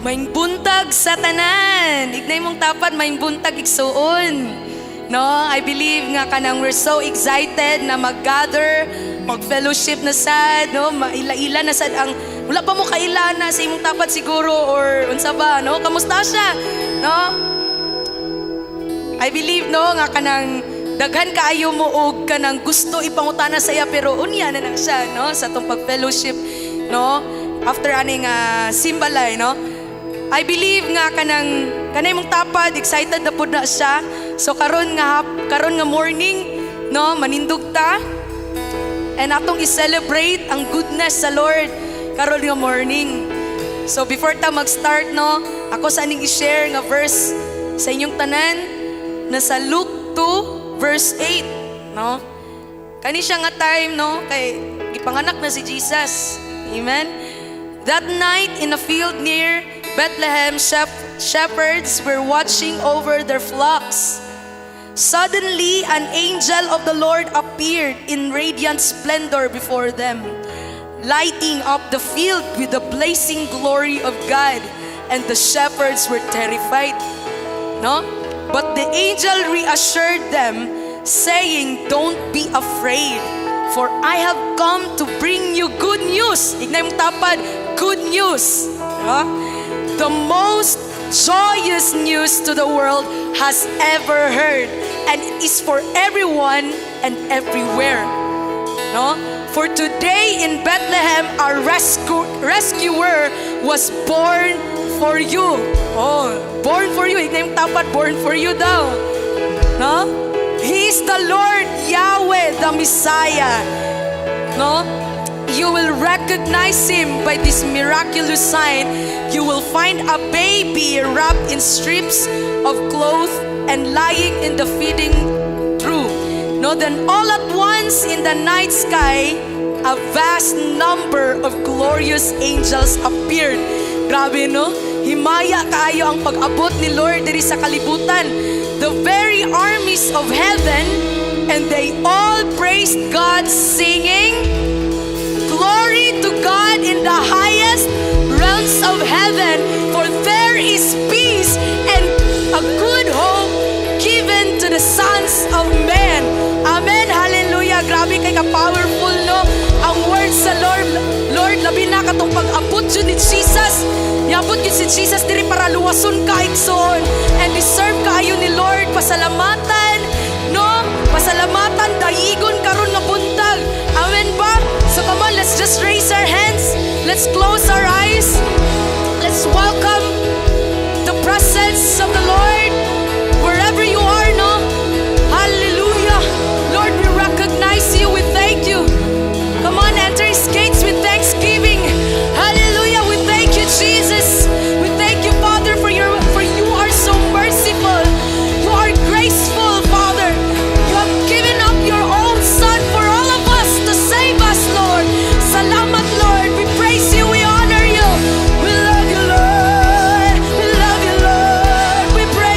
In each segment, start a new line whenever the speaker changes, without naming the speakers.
Maing buntag sa tanan. Ignay mong tapat, maing buntag igsuon. No, I believe nga kanang we're so excited na mag-gather, mag-fellowship na sad, no? Maila-ila na sad ang wala pa mo kaila na sa imong tapat siguro or unsa ba, no? Kamusta siya? No? I believe no nga kanang daghan kaayo mo og kanang gusto ipangutana sa iya pero unya na lang siya, no? Sa tong pag-fellowship, no? After aning simbalay, no? I believe nga kanay mong tapad excited na pud na siya. So karon nga morning, no, manindog ta. And atong i-celebrate ang goodness sa Lord karon nga morning. So before ta mag-start, no, ako sa aning i-share nga verse sa inyong tanan na sa Luke 2 verse 8, no? Kani siya nga time, no, kay gipanganak na si Jesus. Amen. That night in a field near Bethlehem, shepherds were watching over their flocks. Suddenly, an angel of the Lord appeared in radiant splendor before them, lighting up the field with the blazing glory of God, and the shepherds were terrified. No? But the angel reassured them, saying, "Don't be afraid, for I have come to bring you good news." Ignay mong tapad, good news. No? The most joyous news to the world has ever heard, and it is for everyone and everywhere. No? For today in Bethlehem, our rescuer was born for you. Oh, born for you. Ignay mong tapat, born for you daw. No? He is the Lord Yahweh, the Messiah. No? You will recognize him by this miraculous sign. You will find a baby wrapped in strips of cloth and lying in the feeding trough. No, then all at once in the night sky, a vast number of glorious angels appeared. Grabe, no? Himaya kaayo ang pag-abot ni Lord diri sa kalibutan. The very armies of heaven, and they all praised God, singing, "Glory to God in the highest realms of heaven, for there is peace and a good hope given to the sons of men." Amen, hallelujah. Grabe kay ka-powerful, no? Ang words sa Lord, labi na katong pag-abot yun ni Jesus. Niabot yun si Jesus diri para luwason ka igsoon. And deserve kaayo ni Lord. Pasalamatan, no? Pasalamatan, dayigon karon nga buntag. Amen ba? So come on, let's just raise our hands. Let's close our eyes. Let's welcome the presence of the Lord wherever you are, no? Hallelujah. Lord, we recognize you. We thank you. Come on, enter his gates with thanksgiving. Hallelujah. We thank you, Jesus. We thank you, Father, for you are so merciful. You are graceful, Father. You have given up your own Son for all of us to save us, Lord. Salamat, Lord. We praise you. We honor you. We love you, Lord. We love you, Lord. We praise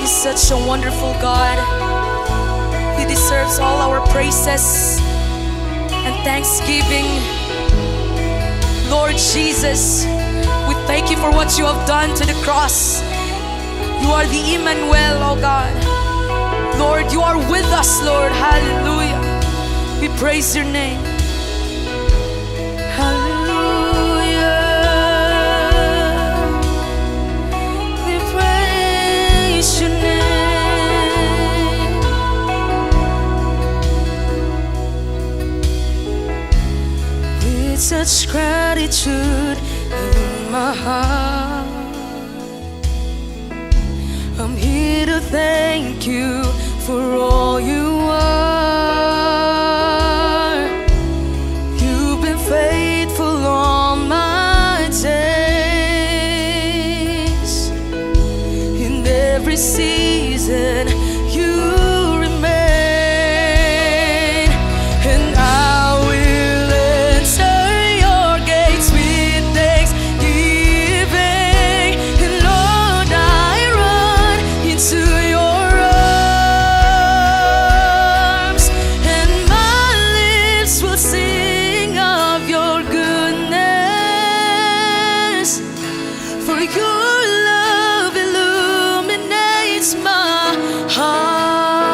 He's such a wonderful God. He deserves all our praises and thanksgiving. Lord Jesus, we thank you for what you have done to the cross. You are the Emmanuel, oh God. Lord, you are with us, Lord. Hallelujah. We praise your name. Hallelujah. We praise your name. With such gratitude in my heart, I'm here to thank you for all you are. You've been faithful all my days. In every season you remain, and I will enter your gates with thanksgiving. And Lord, I run into your arms, and my lips will sing of your goodness. For your love illuminates my heart.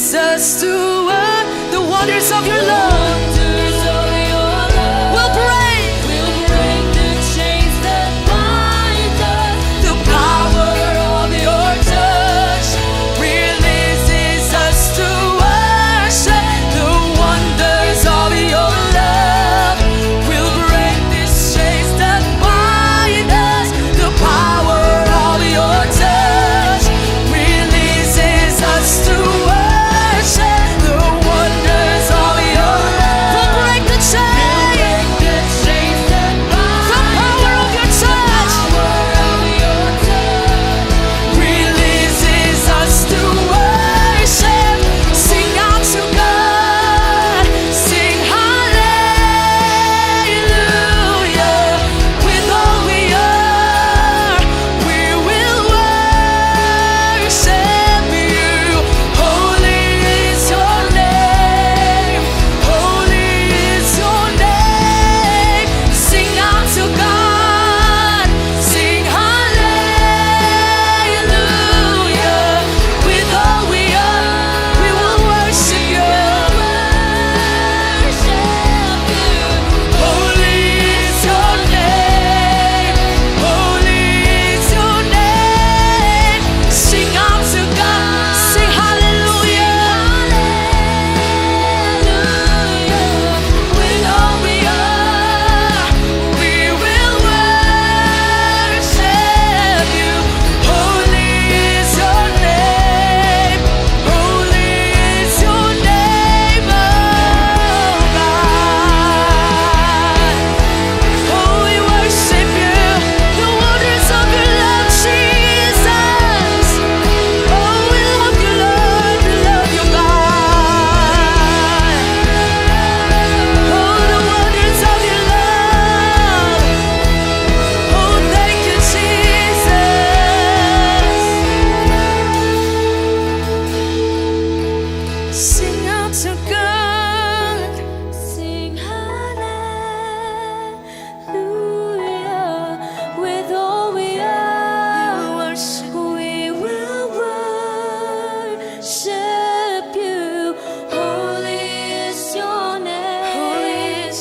release us to the wonders of your love. We'll break the chains that bind us. The power of your touch releases us to worship the wonders of your love. We'll break these chains that bind us. The power of your touch releases us to worship the wonders of your love. We'll break the chains that bind. The power of your touch releases us to worship. Sing out to God, sing hallelujah. With all we are, we will worship you. Holy is your name, holy is your name. Sing out to God, sing hallelujah. With all we are, we will worship you. Holy is your name, holy is your name. Sing out to God, sing hallelujah. With all we are, we will worship you. Holy is your name, holy is your name, oh God. Oh, we worship you, the wonders of your love, Jesus. Oh, we love you, Lord, we love you, God. Oh, the wonders of your love. Oh, thank you, Jesus. Sing out to God, sing hallelujah. With all we are, we will worship you. Holy is your name,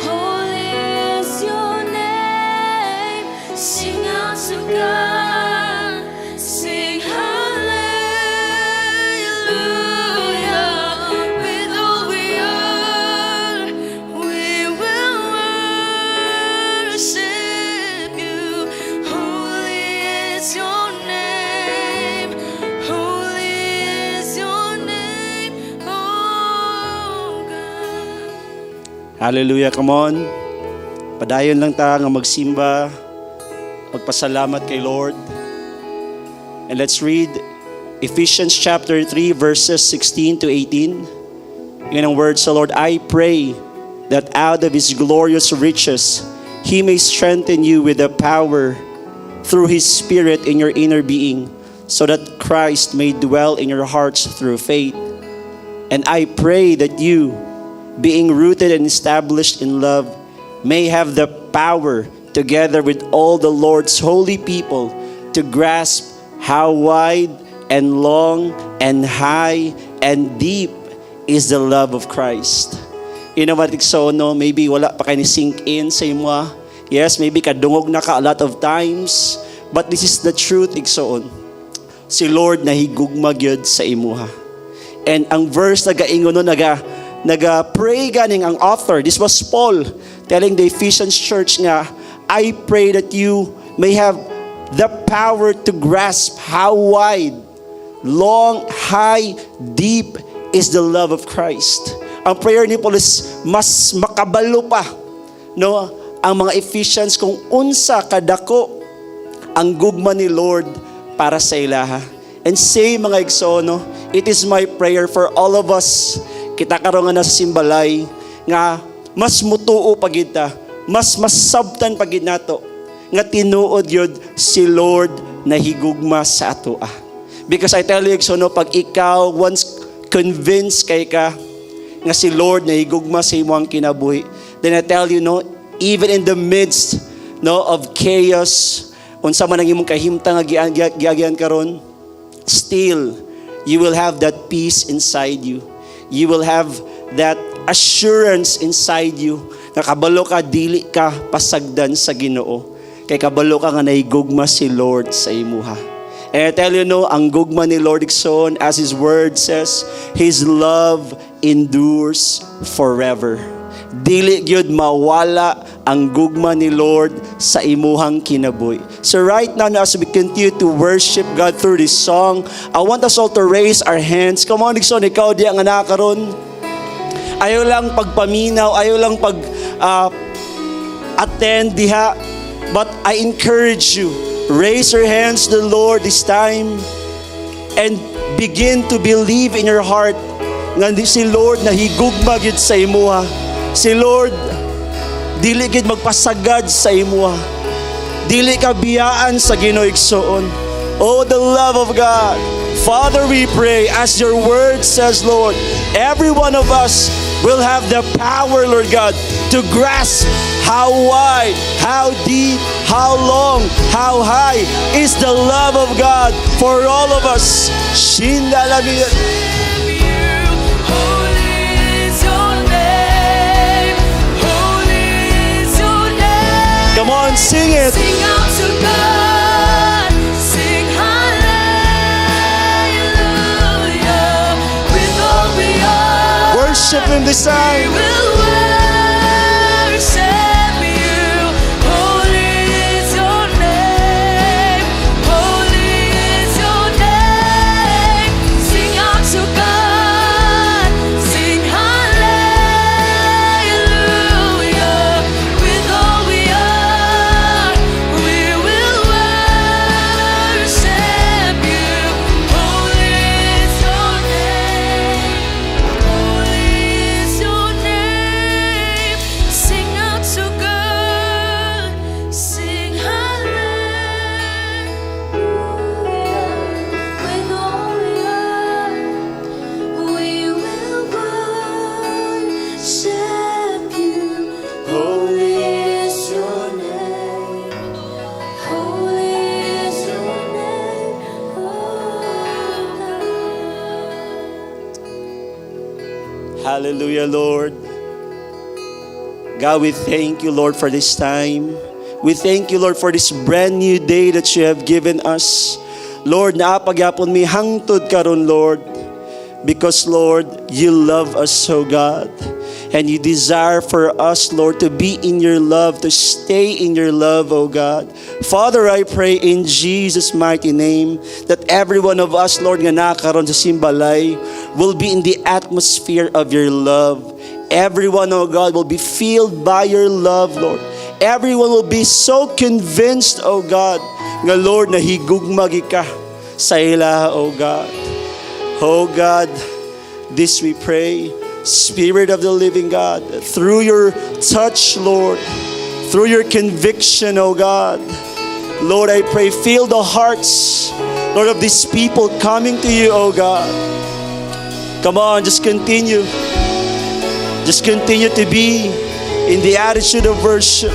holy is your name. Sing out to God, sing hallelujah. With all we are, we will worship you. Holy is your name, holy is your name, oh God.
Hallelujah, come on. Padayon lang ta nga magsimba, magpasalamat kay Lord. And let's read Ephesians chapter 3 verses 16 to 18. Yun ang words sa Lord. I pray that out of His glorious riches, He may strengthen you with the power through His Spirit in your inner being, so that Christ may dwell in your hearts through faith. And I pray that you, being rooted and established in love, may have the power, together with all the Lord's holy people, to grasp how wide and long and high and deep is the love of Christ. You know what, no? Maybe wala pa kayo ni sink in sa imo. Yes, maybe kadungog na ka a lot of times, but this is the truth, igsoon. Si Lord nahigugma gyud sa imuha. And ang verse nagaingon no, naga-pray ganing ang author. This was Paul telling the Ephesians church nga, I pray that you may have the power to grasp how wide, long, high, deep is the love of Christ. Ang prayer ni Paul is mas makabalo pa, no, ang mga Ephesians kung unsa kadako ang gugma ni Lord para sa ilaha. And say mga igsoon, it is my prayer for all of us, kita karon nga nasa simbalay, nga mas mutuo pagid ta, mas sabtan pagid nato, nga tinuod yun si Lord na higugma sa atoa. Because I tell you, igsoon, pag ikaw once convinced kay ka nga si Lord na higugma sa imong kinabuhi, then I tell you, no, even in the midst, no, of chaos, unsa man ang imong kahimtang nga giagyan karon, still you will have that peace inside you. You will have that assurance inside you na kabalo ka, dili ka pasagdan sa Ginoo. Kay kabalo ka nga naigugma si Lord sa imuha. And I tell you no, ang gugma ni Lord Ikson, as His word says, His love endures forever. Dili gyud mawala ang gugma ni Lord sa imuhang kinabuhi. So right now, as we continue to worship God through this song, I want us all to raise our hands. Come on, Ikson, ikaw di ang nakaroon. Ayaw lang pagpaminaw, ayaw lang attend diha. But I encourage you, raise your hands to the Lord this time and begin to believe in your heart nga si Lord na higugma gyud sa imuha. Si Lord dili gid magpasagad sa imuha. Dili ka biyaan sa Ginoo igsoon. Oh, the love of God. Father, we pray as your word says, Lord, every one of us will have the power, Lord God, to grasp how wide, how deep, how long, how high is the love of God for all of us. Shindalabiyat. Come on, sing it.
Sing out to God, sing hallelujah. With all we are,
Worship Him this
we
time.
will worship you. Holy is your name, holy is your name. Sing out to God, sing hallelujah. With all we are, we will worship you. Holy is your name, holy is your name. Sing out to God, sing hallelujah. With all we are, we will worship you. Holy is your name, holy is your name,
Hallelujah, Lord. God, we thank you, Lord, for this time. We thank you, Lord, for this brand new day that you have given us. Lord, naapagyapon mi hangtod karon, Lord, because, Lord, you love us so, God. And you desire for us, Lord, to be in your love, to stay in your love, oh God. Father, I pray in Jesus' mighty name that every one of us, Lord, nga nakaroon sa Simbalay will be in the atmosphere of your love. Everyone, oh God, will be filled by your love, Lord. Everyone will be so convinced, oh God, nga Lord, na higugmagi ka sa ila, oh God. Oh God, this we pray, Spirit of the living God, through your touch, Lord, through your conviction, oh God. Lord, I pray, fill the hearts, Lord, of these people coming to you, oh God. Come on, just continue. Just continue to be in the attitude of worship.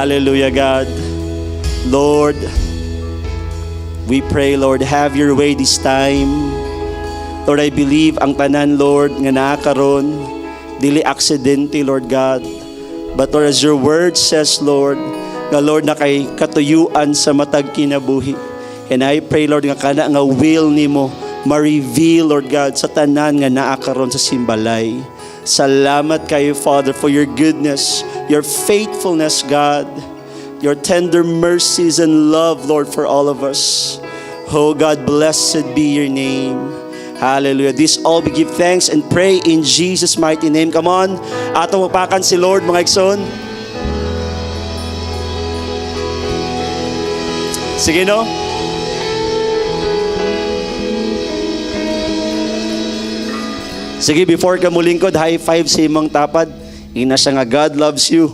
Hallelujah, God. Lord, we pray, Lord, have your way this time. Lord, I believe ang tanan, Lord, nga nakaroon, dili aksidente, Lord God. But Lord, as your word says, Lord, nga Lord na kay katuyuan sa matag kinabuhi. And I pray Lord nga kana nga will nimo ma-reveal Lord God sa tanan nga naa karon sa simbalay. Salamat kayo Father for your goodness, your faithfulness God, your tender mercies and love Lord for all of us. Oh God, blessed be your name. Hallelujah. This all we give thanks and pray in Jesus' mighty name. Come on. Atong mapakan si Lord mga igsoon. Sige no? Sige, before ka mulingkod, high five sa imong tapad. Ina siya nga, God loves you.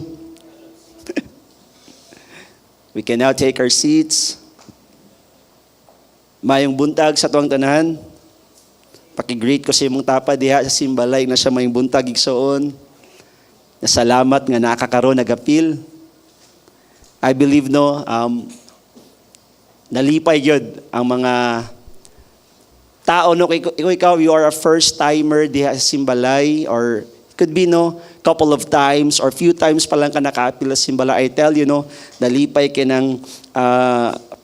We can now take our seats. Mayong buntag sa tuwang tanahan. Pakigreet ko sa imong tapad diha sa simbalay na siya mayong buntag igsoon. Nasalamat nga nakakaroon nagapil. I believe no, nalipay yun ang mga tao, no, ikaw, you are a first timer diha sa simbalay, or it could be no, couple of times or few times pa lang ka nakapil sa simbalay. I tell you no, nalipay ka ng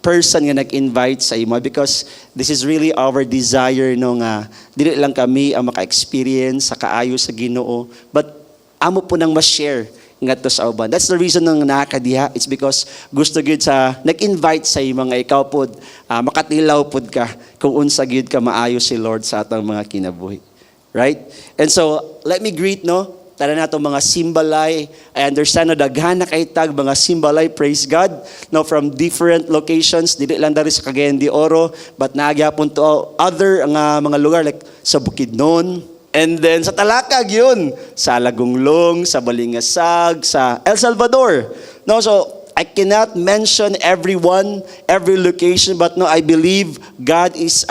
person nga nag-invite sa imo, because this is really our desire no nga dili lang kami ang maka-experience sa kaayo sa Ginoo, but amo po nang ma-share ngadto sa uban. That's the reason nang nakakadiha. It's because gusto gyud sa nag-invite sa imo nga ikaw pod makatilaw pod ka kung unsa gyud ka maayo si Lord sa atong mga kinabuhi. Right? And so let me greet no tara nato mga simbalay. I understand na daghan na kay tag mga simbalay, praise God, no, from different locations, dili lang dari sa Cagayan de Oro, but nagyapon to other nga mga lugar like sa Bukidnon, and then sa Talakag yun, sa Lagunglong, sa Balingasag, sa El Salvador. No, so I cannot mention everyone, every location, but no, I believe God is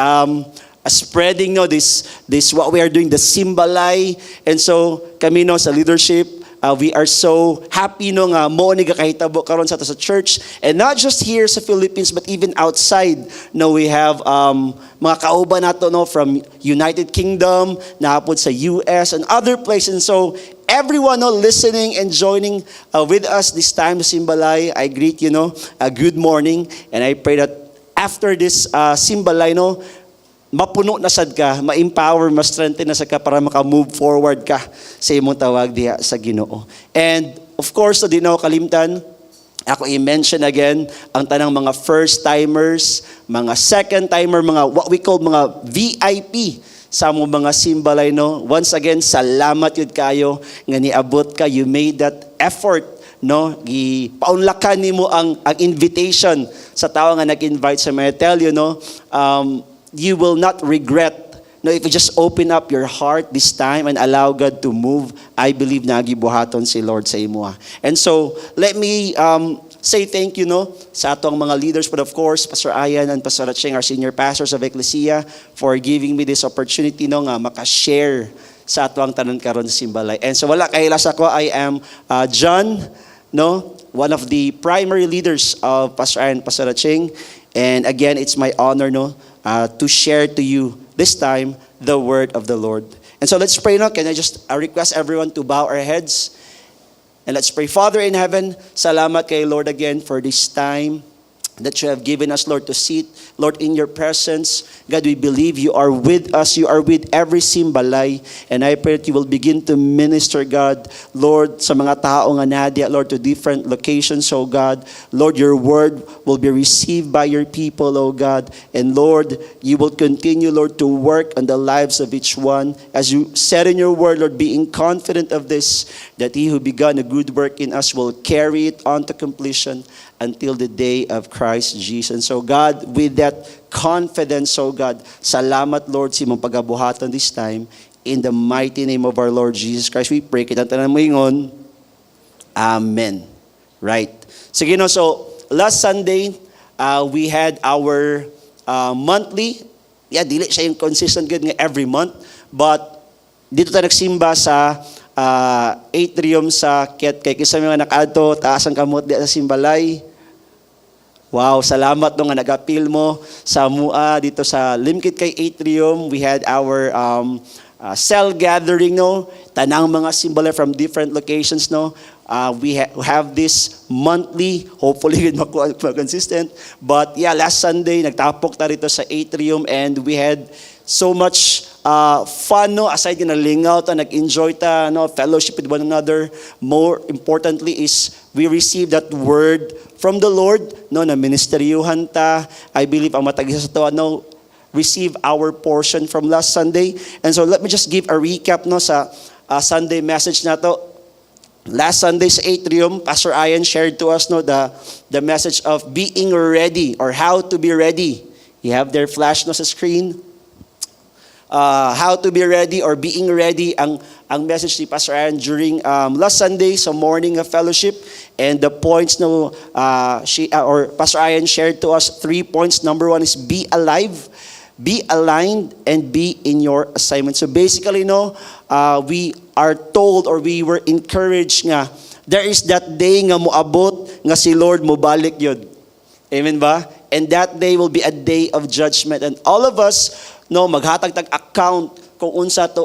spreading no this what we are doing, the simbalay. And so kami no sa leadership, we are so happy no nga mo ni gakahitabo karon sa to sa church, and not just here sa Philippines but even outside. No, we have mga kauban nato no from United Kingdom, nahapod sa US and other places. And so everyone no listening and joining with us this time sa simbalay, I greet you no a good morning, and I pray that after this simbalay no mapuno na sad ka, ma-empower, ma-strengthen na sad ka para maka-move forward ka sa imong tawag diha sa Ginoo. And of course, di na ako kalimtan, ako i-mention again ang tanang mga first timers, mga second timer, mga what we call mga VIP sa among mga simbalay no. Once again, salamat yun kayo nga niabot ka, you made that effort no, paunlakan nimo ang invitation sa tao nga nag-invite sa mga. Tell you no, you will not regret no if you just open up your heart this time and allow God to move. I believe na gibuhaton si Lord sa imo. And so let me say thank you no sa atong mga leaders, but of course Pastor Ayan and Pastor Cheng, our senior pastors of Ecclesia, for giving me this opportunity no nga maka-share sa atong tanan karon sa simbalay. And so wala kay lasa ko, I am John no, one of the primary leaders of Pastor Ayan and Pastor Cheng. And again, it's my honor no to share to you this time the word of the Lord. And so let's pray now. Can I just request everyone to bow our heads? And let's pray. Father in heaven, salamat kay Lord again for this time that you have given us, Lord, to sit, Lord, in your presence. God, we believe you are with us. You are with every simbalay. And I pray that you will begin to minister, God, Lord, sa mga tao nga nadia, Lord, to different locations, oh God. Lord, your word will be received by your people, oh God. And Lord, you will continue, Lord, to work on the lives of each one. As you said in your word, Lord, being confident of this, that he who began a good work in us will carry it on to completion until the day of Christ Jesus. And so God, with that confidence, oh God, salamat Lord sa imong pagabuhaton this time. In the mighty name of our Lord Jesus Christ, we pray. Kitang tanan mo ingon. Amen. Right. Sige no, so last Sunday, we had our monthly, dili siya yung consistent good nga every month, but dito tayo nagsimba sa atrium sa Kiat kay kisa mga nakaadto taas ang kamot di sa simbalay. Wow, salamat no nga nag-appeal mo sa mua dito sa Limkit kay atrium. We had our cell gathering, no? Tanang mga simbala from different locations, no? We have this monthly, hopefully consistent. But yeah, last Sunday, nagtapok ta rito sa atrium and we had so much fun, no? Aside na lingaw ta, nag-enjoy ta, no? Fellowship with one another. More importantly is we received that word from the Lord, no? Na ministeryuhan ta. I believe ang matagisa sa to, no? Receive our portion from last Sunday. And so let me just give a recap, no? Sa Sunday message na to. Last Sunday sa atrium, Pastor Ian shared to us, no, the message of being ready or how to be ready. You have their flash, no, sa screen. How to be ready or being ready ang message ni Pastor Ian during last Sunday sa morning of fellowship, and the points, no, Pastor Ian shared to us 3 points. Number 1 is be alive, be aligned, and be in your assignment. So basically, no, we are told or we were encouraged nga there is that day nga moabot nga si Lord mobalik yun. Amen ba? And that day will be a day of judgment, and all of us, no, maghatag tag account kung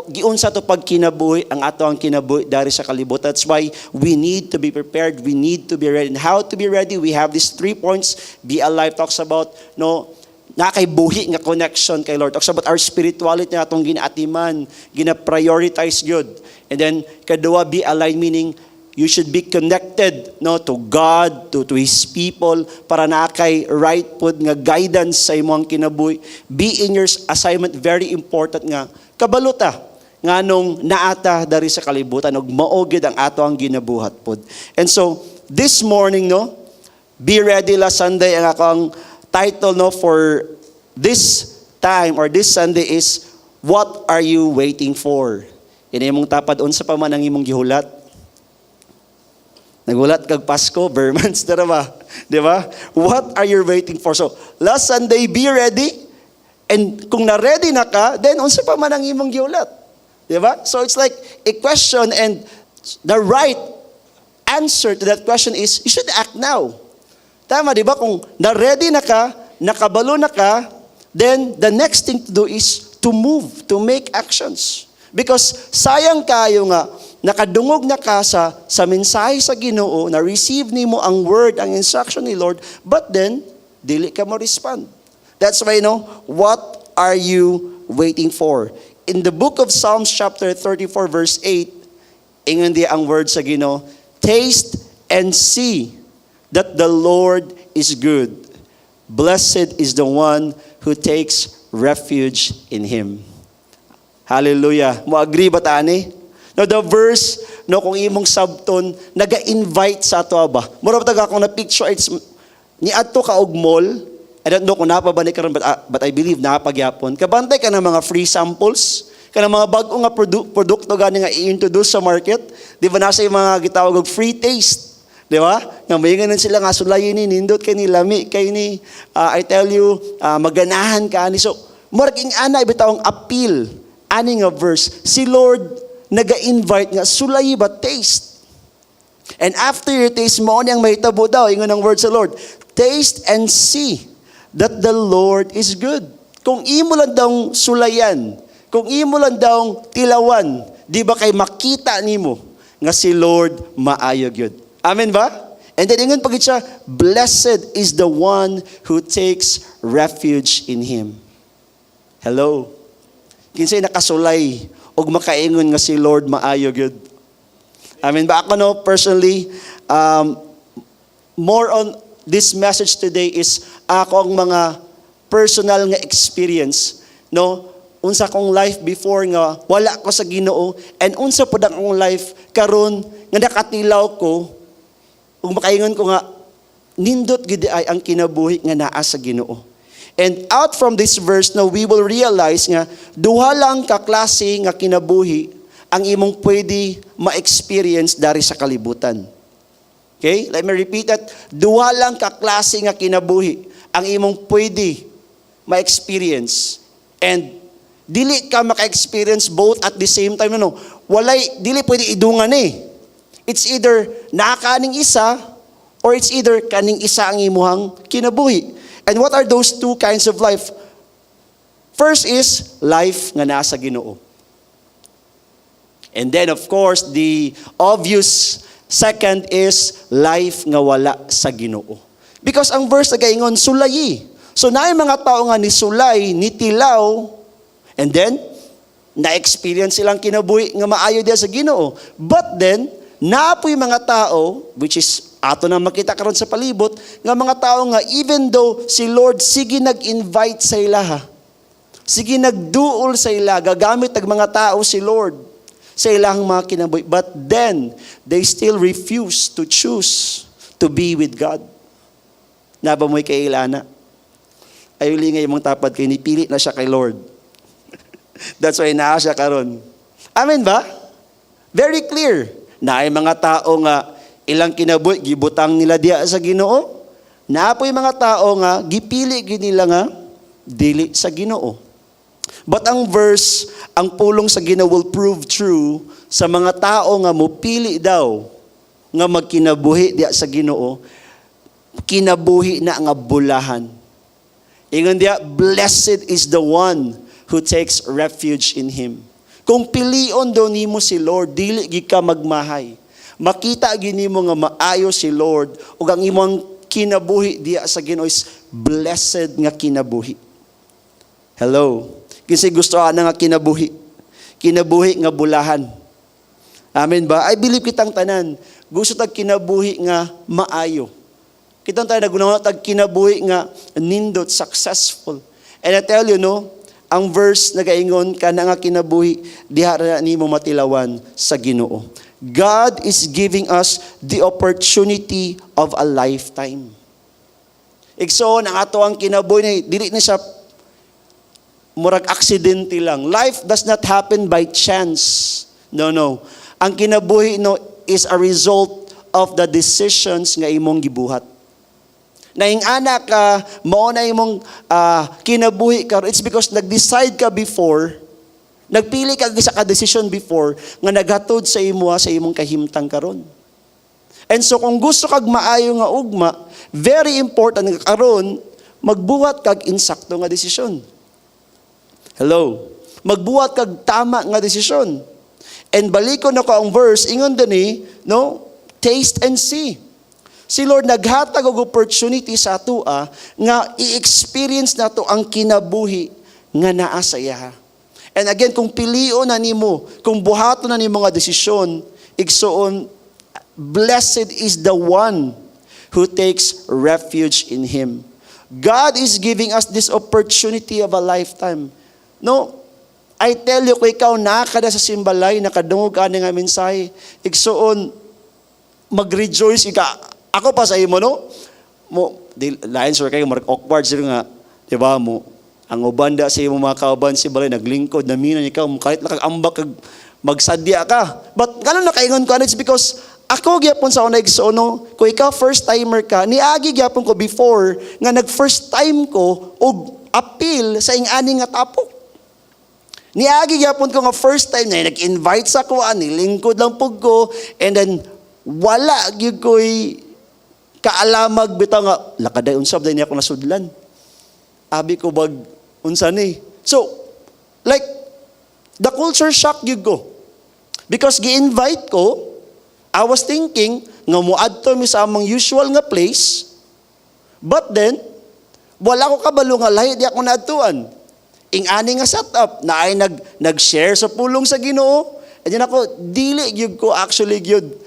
giunsa to pag kinabuhi ang ato ang kinabuhi dari sa kalibutan. That's why we need to be prepared, we need to be ready. And how to be ready? We have these 3 points. Be alive talks about, no, kay buhi nga connection kay Lord. Talks about our spirituality na atong ginaatiman, gina-prioritize good. And then kadua, be aligned, meaning you should be connected, no, to God, to His people, para na kay right pod nga guidance sa imong kinabuhi. Be in your assignment, very important nga. Kabaluta nga nung naata dari sa kalibutan, ug maogid ang ato ang ginabuhat pod. And so this morning, no, be ready last Sunday, ang akong title, no, for this time or this Sunday is what are you waiting for? Ini imong tapad unsa pa man ang imong gihulat. Nagulat kag Pasko, Bermans na ba? Di ba? What are you waiting for? So, last Sunday, be ready. And kung na-ready na ka, then unsa pa man ang imong gihulat. Di ba? So, it's like a question, and the right answer to that question is, you should act now. Tama, di ba? Kung na-ready na ka, nakabalo na ka, then the next thing to do is to move, to make actions. Because sayang kayo nga, nakadungog na ka sa mensahe sa Ginoo, na receive nimo ang word, ang instruction ni Lord, but then, dili ka mo respond. That's why, what are you waiting for? In the book of Psalms chapter 34 verse 8, ingon di ang word sa Ginoo, taste and see that the Lord is good. Blessed is the one who takes refuge in Him. Hallelujah. Mo agree ba tani? No, the verse, no, kung imong sabton, naga-invite sa ato ba? Mura ba taga akong na-picture, it's ni adto ka og mall. I don't know kung napabalik ka rin, but I believe napagyapon. Kabantay ka ng mga free samples, ka ng mga bagong nga produkto gani nga i-introduce sa market. Di ba nasa yung mga gitawag og free taste? Di ba? Nga may ganun sila nga sulayin ni, nindot kay ni, lami kay ni, I tell you, maganahan ka ni. So, murag ana ibitawang appeal, ani nga verse, si Lord naga-invite nga, sulayi ba taste? And after your taste, mo niyang mahitabo daw, ingon ang word sa Lord, taste and see that the Lord is good. Kung imo lang daw sulayan, kung imo lang daw tilawan, di ba kay makita nimo nga si Lord maayo gyud. Amen ba? And then ingon pagit siya, blessed is the one who takes refuge in Him. Hello. Kinsay nakasulay og makaingon nga si Lord maayo gyud. Amen ba? Ako personally, more on this message today is ako ang mga personal nga experience, unsa kong life before nga wala ko sa Ginoo, and unsa pud ang akong life karon nga nakatilaw ko ug makaingon ko nga nindot gid ay ang kinabuhi nga naa sa Ginoo. And out from this verse, we will realize nga duha lang ka klase nga kinabuhi ang imong pwede ma-experience dari sa kalibutan. Okay? Let me repeat that. Duha lang ka klase nga kinabuhi ang imong pwede ma-experience. And dili ka maka-experience both at the same time. Dili pwede idungan eh. It's either nakaning isa or it's either kaning isa ang imuhang kinabuhi. And what are those two kinds of life? First is life nga nasa Ginoo. And then of course, the obvious second is life nga wala sa Ginoo. Because ang verse nagaingon sulayi. So naay mga tao nga ni sulay, ni tilaw, and then na-experience silang kinabuhi nga maayo diya sa Ginoo. But then naapoy mga tao, which is ato na makita karon sa palibot, nga mga tao nga even though si Lord sige nag-invite sa ilaha, sige nagduol sa ila, gagamit ang mga tao si Lord sa ilang mga kinabuhi. But then, they still refuse to choose to be with God. Naba mo'y kay ilana. Ayuli nga yung mga tapad kay nipili na siya kay Lord. That's why naa siya karon. Amen ba? Very clear. Na ay mga tao nga ilang kinabuhi, gibutang nila diya sa Ginoo. Na po yung mga tao nga, gipili nila nga, dili sa Ginoo. But ang verse, ang pulong sa Ginoo will prove true sa mga tao nga mupili daw nga magkinabuhi diya sa Ginoo, kinabuhi na nga bulahan. Ingon diya, blessed is the one who takes refuge in Him. Kung pilion daw nimo si Lord, dili gi ka magmahay. Makita gini mo nga maayo si Lord ug ang imong kinabuhi diya sa Ginoo is blessed nga kinabuhi. Hello. Kasi gusto na nga kinabuhi. Kinabuhi nga bulahan. Amen ba? I believe kitang tanan. Gusto tag kinabuhi nga maayo. Kitang tayo nagunawa tag kinabuhi nga nindot, successful. And I tell you, no, ang verse nagaingon ka na nga kinabuhi, diha na nimo matilawan sa Ginoo. God is giving us the opportunity of a lifetime. Igsoon ang ato ang kinabuhi, dili na siya murag aksidente lang. Life does not happen by chance. No. Ang kinabuhi no is a result of the decisions nga imong gibuhat. Naing anak ka, mao na imong kinabuhi ka, it's because nag-decide ka before, nagpili ka sa ka-decision before, nga naghatod sa imo sa imong kahimtang karon. And so kung gusto kag maayo nga ugma, very important nga karon, magbuhat kag insakto nga desisyon. Hello. Magbuhat kag tama nga desisyon. And balikon ako ang verse, ingon dani, no? Taste and see. Si Lord naghatag og opportunity sa atua nga i-experience nato ang kinabuhi nga naa sa iya. And again, kung pilion na nimo, kung buhaton na nimo nga desisyon, igsuon, blessed is the one who takes refuge in Him. God is giving us this opportunity of a lifetime. No, I tell you, kung ikaw nakada sa simbalay, nakadungog ka nga mensahe, igsuon, mag-rejoice ka. Ako pa sa imo, no? Lain sure kayo, awkward sila nga, diba mo, ang ubanda sa imo mga kauban si balay, naglingkod, naminan ikaw, kahit nakag-ambak, magsadya ka. But gano'n nakaingon ko, it's because ako gyapon sa una igsuon, no? Kung ikaw first timer ka, niagi gyapon ko before, nga nag-first time ko, og appeal sa ingani nga tapok. Niagi gyapon ko nga first time na nag-invite sa ko, nilingkod lang pug ko, and then wala gyud ko'y kaalamag bitaw nga lakaday unsab day niya ako nasudlan. Abi ko bag unsa ni. So like the culture shock gyud ko. Because gi-invite ko, I was thinking nga moadto mi sa among usual nga place, but then wala ko kabalo nga lahi di ako naadtuan. Ing-ani nga setup na ay nag-share sa pulong sa Ginoo. And then ako, dili gyud ko actually gyud.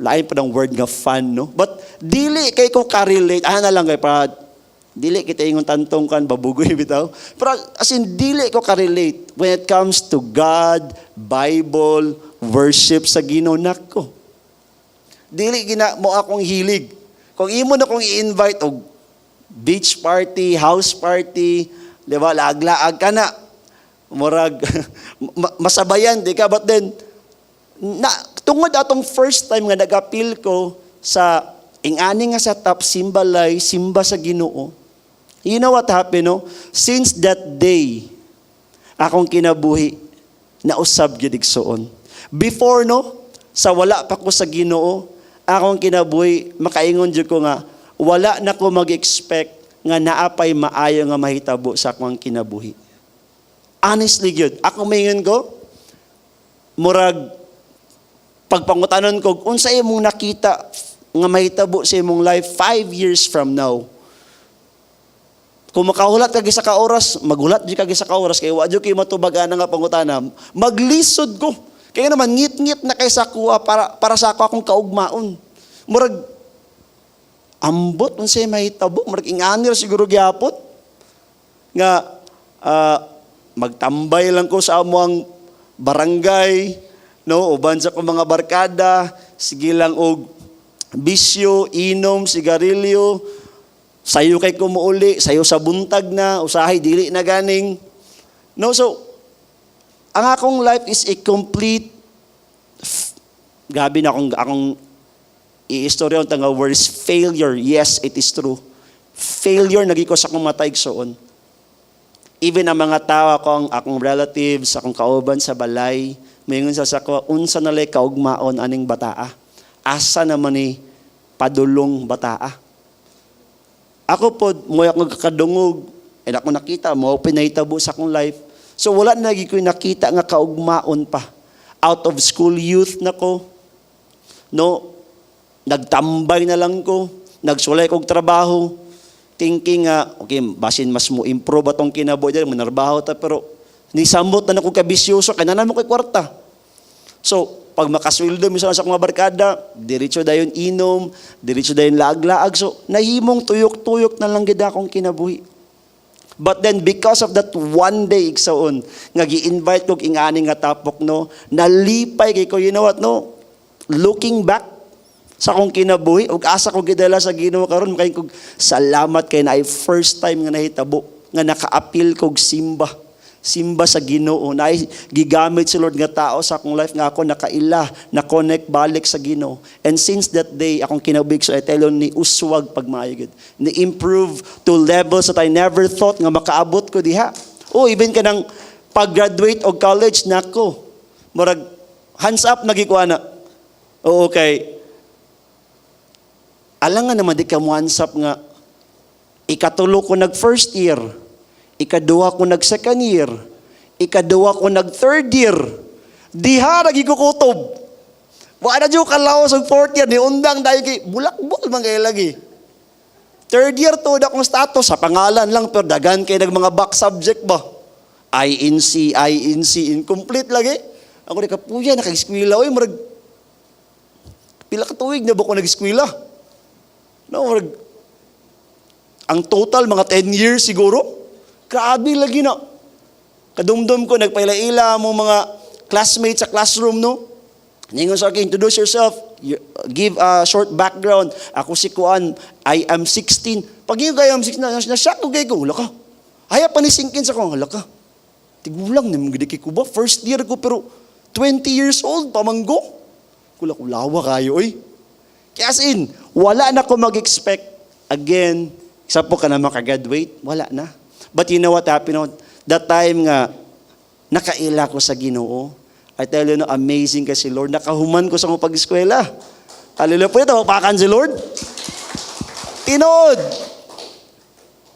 Lain pa ng word nga fun, no? But dili kay ko ka-relate. Na lang kay para dili kita ingon tantong kan babugoy bitaw. Pero as in dili ko ka-relate when it comes to God, Bible, worship sa Ginoo nako. Dili gina mo akong hilig. Kung imo na kong i-invite og beach party, house party, di ba, laag-laag ka na. Murag, masabayan, di ka, but then, tungod atong first time nga nag-appeal ko sa ingani nga setup, simbalay, simba sa Ginoo. You know what happened, no? Since that day, akong kinabuhi, nausab gyud igsuon. Before, no, sa wala pa ko sa Ginoo, akong kinabuhi, makaingon jud ko nga, wala na ko mag-expect nga naapay maayo nga mahitabo sa akong kinabuhi. Honestly, gyud, ako mayon ko, murag pagpangutanon ko unsa imong nakita nga mahitabo sa imong life 5 years from now. Kung makahulat ka sa ka-oras, maghulat di ka sa ka-oras, kaya wadyo kayo matubagan nga pangutana, maglisod ko. Kaya naman, ngit-ngit na kay sa kuha para sa ako akong kaugmaon. Murag, ambot, unsay mahitabo, murag inganir siguro gyapon. Nga, magtambay lang ko sa amuang barangay, no, uban sa ko mga barkada, sige lang og bisyo, inom, sigarilyo, sayo kay kumuuli, sayo sa buntag na, usahay, dili na ganing. No, so, ang akong life is a complete, gabi na akong i-istorya ang tanga words, failure. Yes, it is true. Failure, nagiko sa akong matay igsoon. Even ang mga tao, akong relatives, akong kauban sa balay, mayngon sa ko, unsa nalay kaugmaon aning bataa. Asa naman ni padulong bataa. Ako po, mo akong kakadungog, and ako nakita, mo pinahitabo sa akong life. So wala na ko'y nakita nga kaugmaon pa. Out of school youth na ko, no, nagtambay na lang ko, nagsulay kong trabaho, thinking okay, basin mas mo improve atong kinabuhi dyan, manarbaho ta, pero nisambot na ako kabisyoso, kaya naman mo kay kwarta. So, pag makasweldo, minsan sa mga barkada, diretso dayon inom, diretso dayon laag-laag. So, nahimong tuyok-tuyok na lang gid akong kinabuhi. But then, because of that one day, igsaon, nga gi-invite ko ingani nga tapok, no, nalipay kay ko, you know what, no, looking back sa akong kinabuhi, ug asa ko gidala sa Ginoo karon, kay ko salamat kay na first time nga nahitabo, nga naka-appeal kog simba sa Ginoo, na gigamit si Lord nga tao sa akong life nga ako nakaila, na-connect balik sa Ginoo. And since that day, akong kinabig so I tell you, ni uswag pagmayagid. Ni-improve to levels that I never thought nga makaabot ko diha. O, even ka nang pag-graduate o college, nako, murag, hands up, nagikuha na. O, okay. Alam nga naman, di ka mo hands up nga, ikatulo ko nag-first year, ikaduha ko nag-second year, ikaduha ko nag-third year, diha nagikukutob. Wala na dyan kalaw sa fourth year, ni undang dahil kay bulak-bul man kayo lagi. Third year to, na akong status, sa pangalan lang, pero dagan kayo ng mga back subject ba? INC, incomplete lagi. Ako na kapuya, naka-eskwila, oy, marag, pila katuwig na ba ko nag-eskwila? No, marag, ang total, mga 10 years siguro. Grabe lagi na. Kadumdum ko, nagpaila-ila mo mga classmates sa classroom, no? Ningon sa akin, introduce yourself, give a short background. Ako si Kuan, I am 16. Pag yung kayo, I'm 16, na-shock ko kayo ko, hala ka. Haya pa ni singkin sa ko, hala ka. Tigulang, naman gede kay ko ba? First year ko, pero 20 years old, pamanggo. Kula-kulawa kayo, oy. Kaya as in, wala na ko mag-expect again, isa po ka na makagraduate, wala na. But you know what happened? That time nga, nakaila ko sa Ginoo. I tell you, no, amazing kasi Lord. Nakahuman ko sa mga pag-eskwela. Hallelujah po ito, pakan si Lord. Tinood.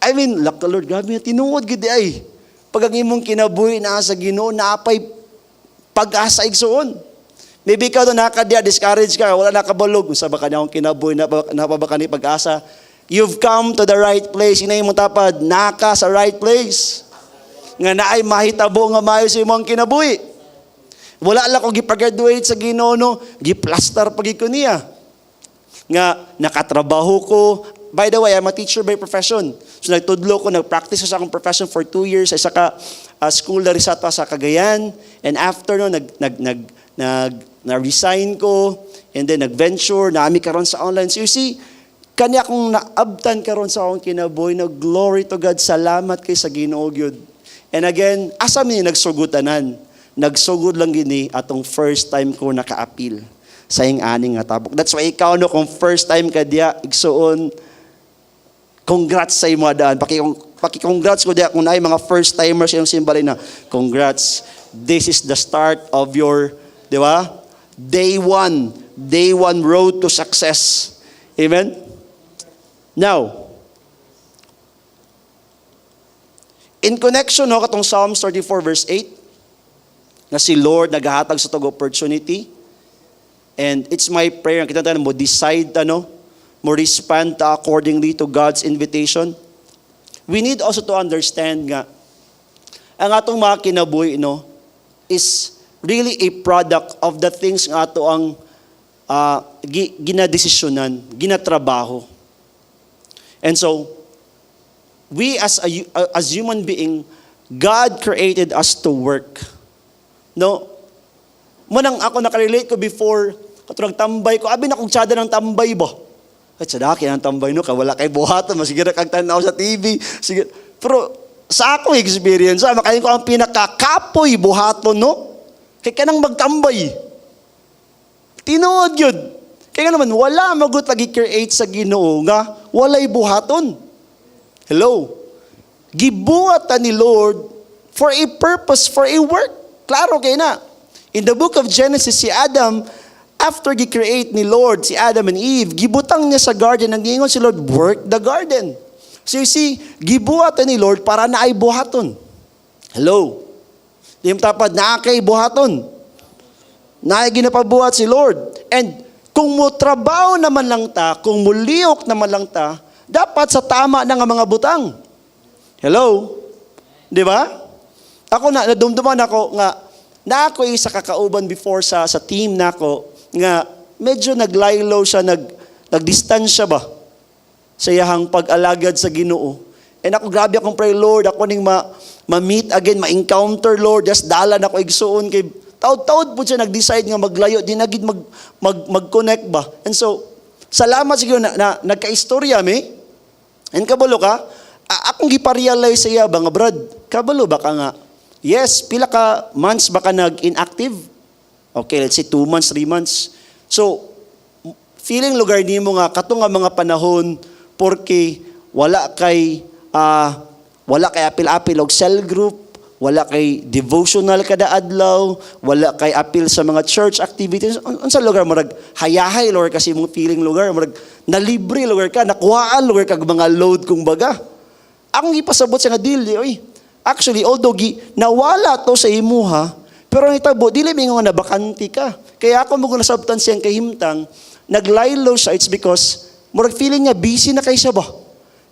I mean, laka Lord, grabe na, tinood gidi ay. Pag ang imong kinabuhi na sa Ginoo, naapay pag-asa igsoon. Maybe ikaw doon nakadya, discourage ka, wala nakabalog. Sa baka niya akong kinabuhi, napabaka ni pag-asa. You've come to the right place. Inay mo tapad, naka sa right place. Nga naay mahitabo nga mayo sa imong kinabuhi. Wala lang ko gipagraduate sa Ginoo, no? Giplastar pagi ko niya. Nga nakatrabaho ko. By the way, I'm a teacher by profession. So nagtudlo ko, nagpractice ko sa akong profession for 2 years sa isa ka school na risata sa Cagayan. And after no, na-resign ko. And then nag-venture, naami karon sa online. So you see, kanya akong naabtan karon sa akong kinabuhi, na glory to God, salamat kay sa Ginoo gyud. And again, asa mi nagsugutanan? Nagsugod lang gini atong first time ko naka-appeal sa ing-ani nga tabok. That's why ikaw no, kung first time ka diya, igsuon, congrats sa imo daan. Paki-congrats ko diya kung naay mga first timers yung simbalay na, congrats, this is the start of your, di ba? Day one road to success. Amen? Now, in connection ho katong Psalms 34 verse 8, na si Lord naghahatag sa tog opportunity. And it's my prayer, kita tayo mo decide, mo respond accordingly to God's invitation. We need also to understand nga, ang atong mga kinabuhi, is really a product of the things nga ato ang ginadesisyonan, ginatrabaho. And so, we as human being, God created us to work. No? Munang ako nakarelate ko before, katulad tambay ko, abi na kong tsada ng tambay ba? Ay, tsada kaya ng tambay wala kay buhatan, masigara kang tanaw sa TV. Sige. Pero sa akong experience, makain ko ang pinakakapoy buhaton, kaya ka nang magtambay. Tinuod yun. Kaya naman, wala magut lagi create sa Ginoo nga, walay buhaton. Hello? Gibuhatan ni Lord for a purpose, for a work. Klaro kayo na. In the book of Genesis, si Adam, after gi-create ni Lord, si Adam and Eve, gibutang niya sa garden, ang giingon si Lord, work the garden. So you see, gibuhatan ni Lord para na ay buhaton. Hello? Di mo tapad, na kay buhaton. Na ay ginapabuhat si Lord. And kung mo trabaho naman lang ta, kung muliok naman lang ta, dapat sa tama na nga mga butang. Hello? Di ba? Ako nadumduman ako nga, na ako isa kakauban before sa team nako nga medyo naglaylo siya, nagdistansya ba sa iyahang pag-alagad sa Ginoo. And ako grabe akong pray, Lord, ako ning ma-meet again, ma-encounter, Lord, just dalan ako igsuon kay taud-taud po siya nag-decide nga maglayo, di nagid mag-connect ba. And so, salamat siguro na nagka-istorya mi. And kabalo ka, akong gipa-realize sa iya ba nga, Brad, kabalo ba ka nga, yes, pila ka months baka nag-inactive? Okay, let's say 2 months, 3 months. So, feeling lugar nimo nga kato nga mga panahon porque wala kay apil-apil og cell group, wala kay devotional kada adlaw, wala kay apil sa mga church activities. Unsa lugar mo hayahay lugar kasi mong feeling lugar mo nalibre lugar ka, nakuhaan lugar kag mga load kung baga. Akong ipasabot sa nga dili, oy. Actually, although nawala to sa imuha, pero nitabo, dili may nga nabakanti ka. Kaya ako mo kung nasabtan siyang kahimtang, naglaylo siya, it's because, murag feeling niya, busy na kay siya ba?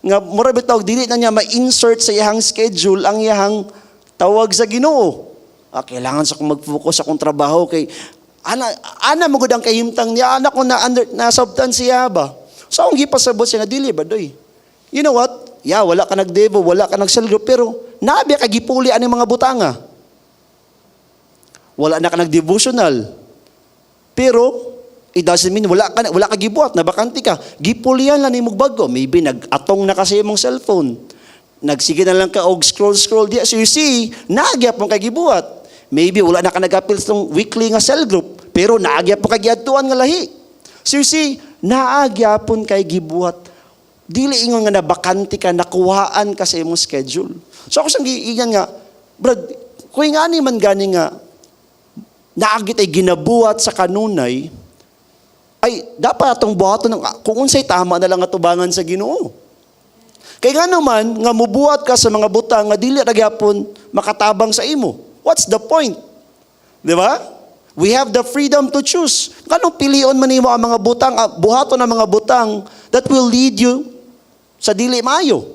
Nga, murag bitawag, dili na niya ma-insert sa iyahang schedule, ang iyahang tawag sa Ginoo. Kailangan sa kong mag-focus sa akong trabaho, kay, ana mo ang kahimtang niya, anak ko nasabtan siya ba? So, akong gipasabot siya nga, dili ba, doy? You know what? Yeah, wala ka nag-devo, wala ka nag-cell group, pero nabi ka gipuli ang mga butanga. Wala na ka nag-devotional. Pero, it doesn't mean wala ka gibuhat, nabakanti ka. Gipulian lang ni mong bago. Maybe nag-atong na kasi mong cellphone. Nagsige na lang ka og scroll. So you see, naagyap mong kagibuhat. Maybe wala na ka nag-appeal sa weekly nga cell group, pero naagyap mo kagiadtuan nga lahi. So you see, naagyapon kay gibuhat. Dili ingon nga nabakanti ka, nakuhaan ka sa imong schedule. So ako sang giingan nga, Brad, kung nga ni man gani nga, naagit ay ginabuhat sa kanunay, ay dapat atong buhaton kung unsay tama na lang atubangan sa Ginoo. Kay nga naman, nga mubuhat ka sa mga butang nga dili ra gyapon makatabang sa imo. What's the point? Di ba? We have the freedom to choose. Kanong pilion man nimo ang mga butang, buhaton ang mga butang that will lead you sa dili maayo.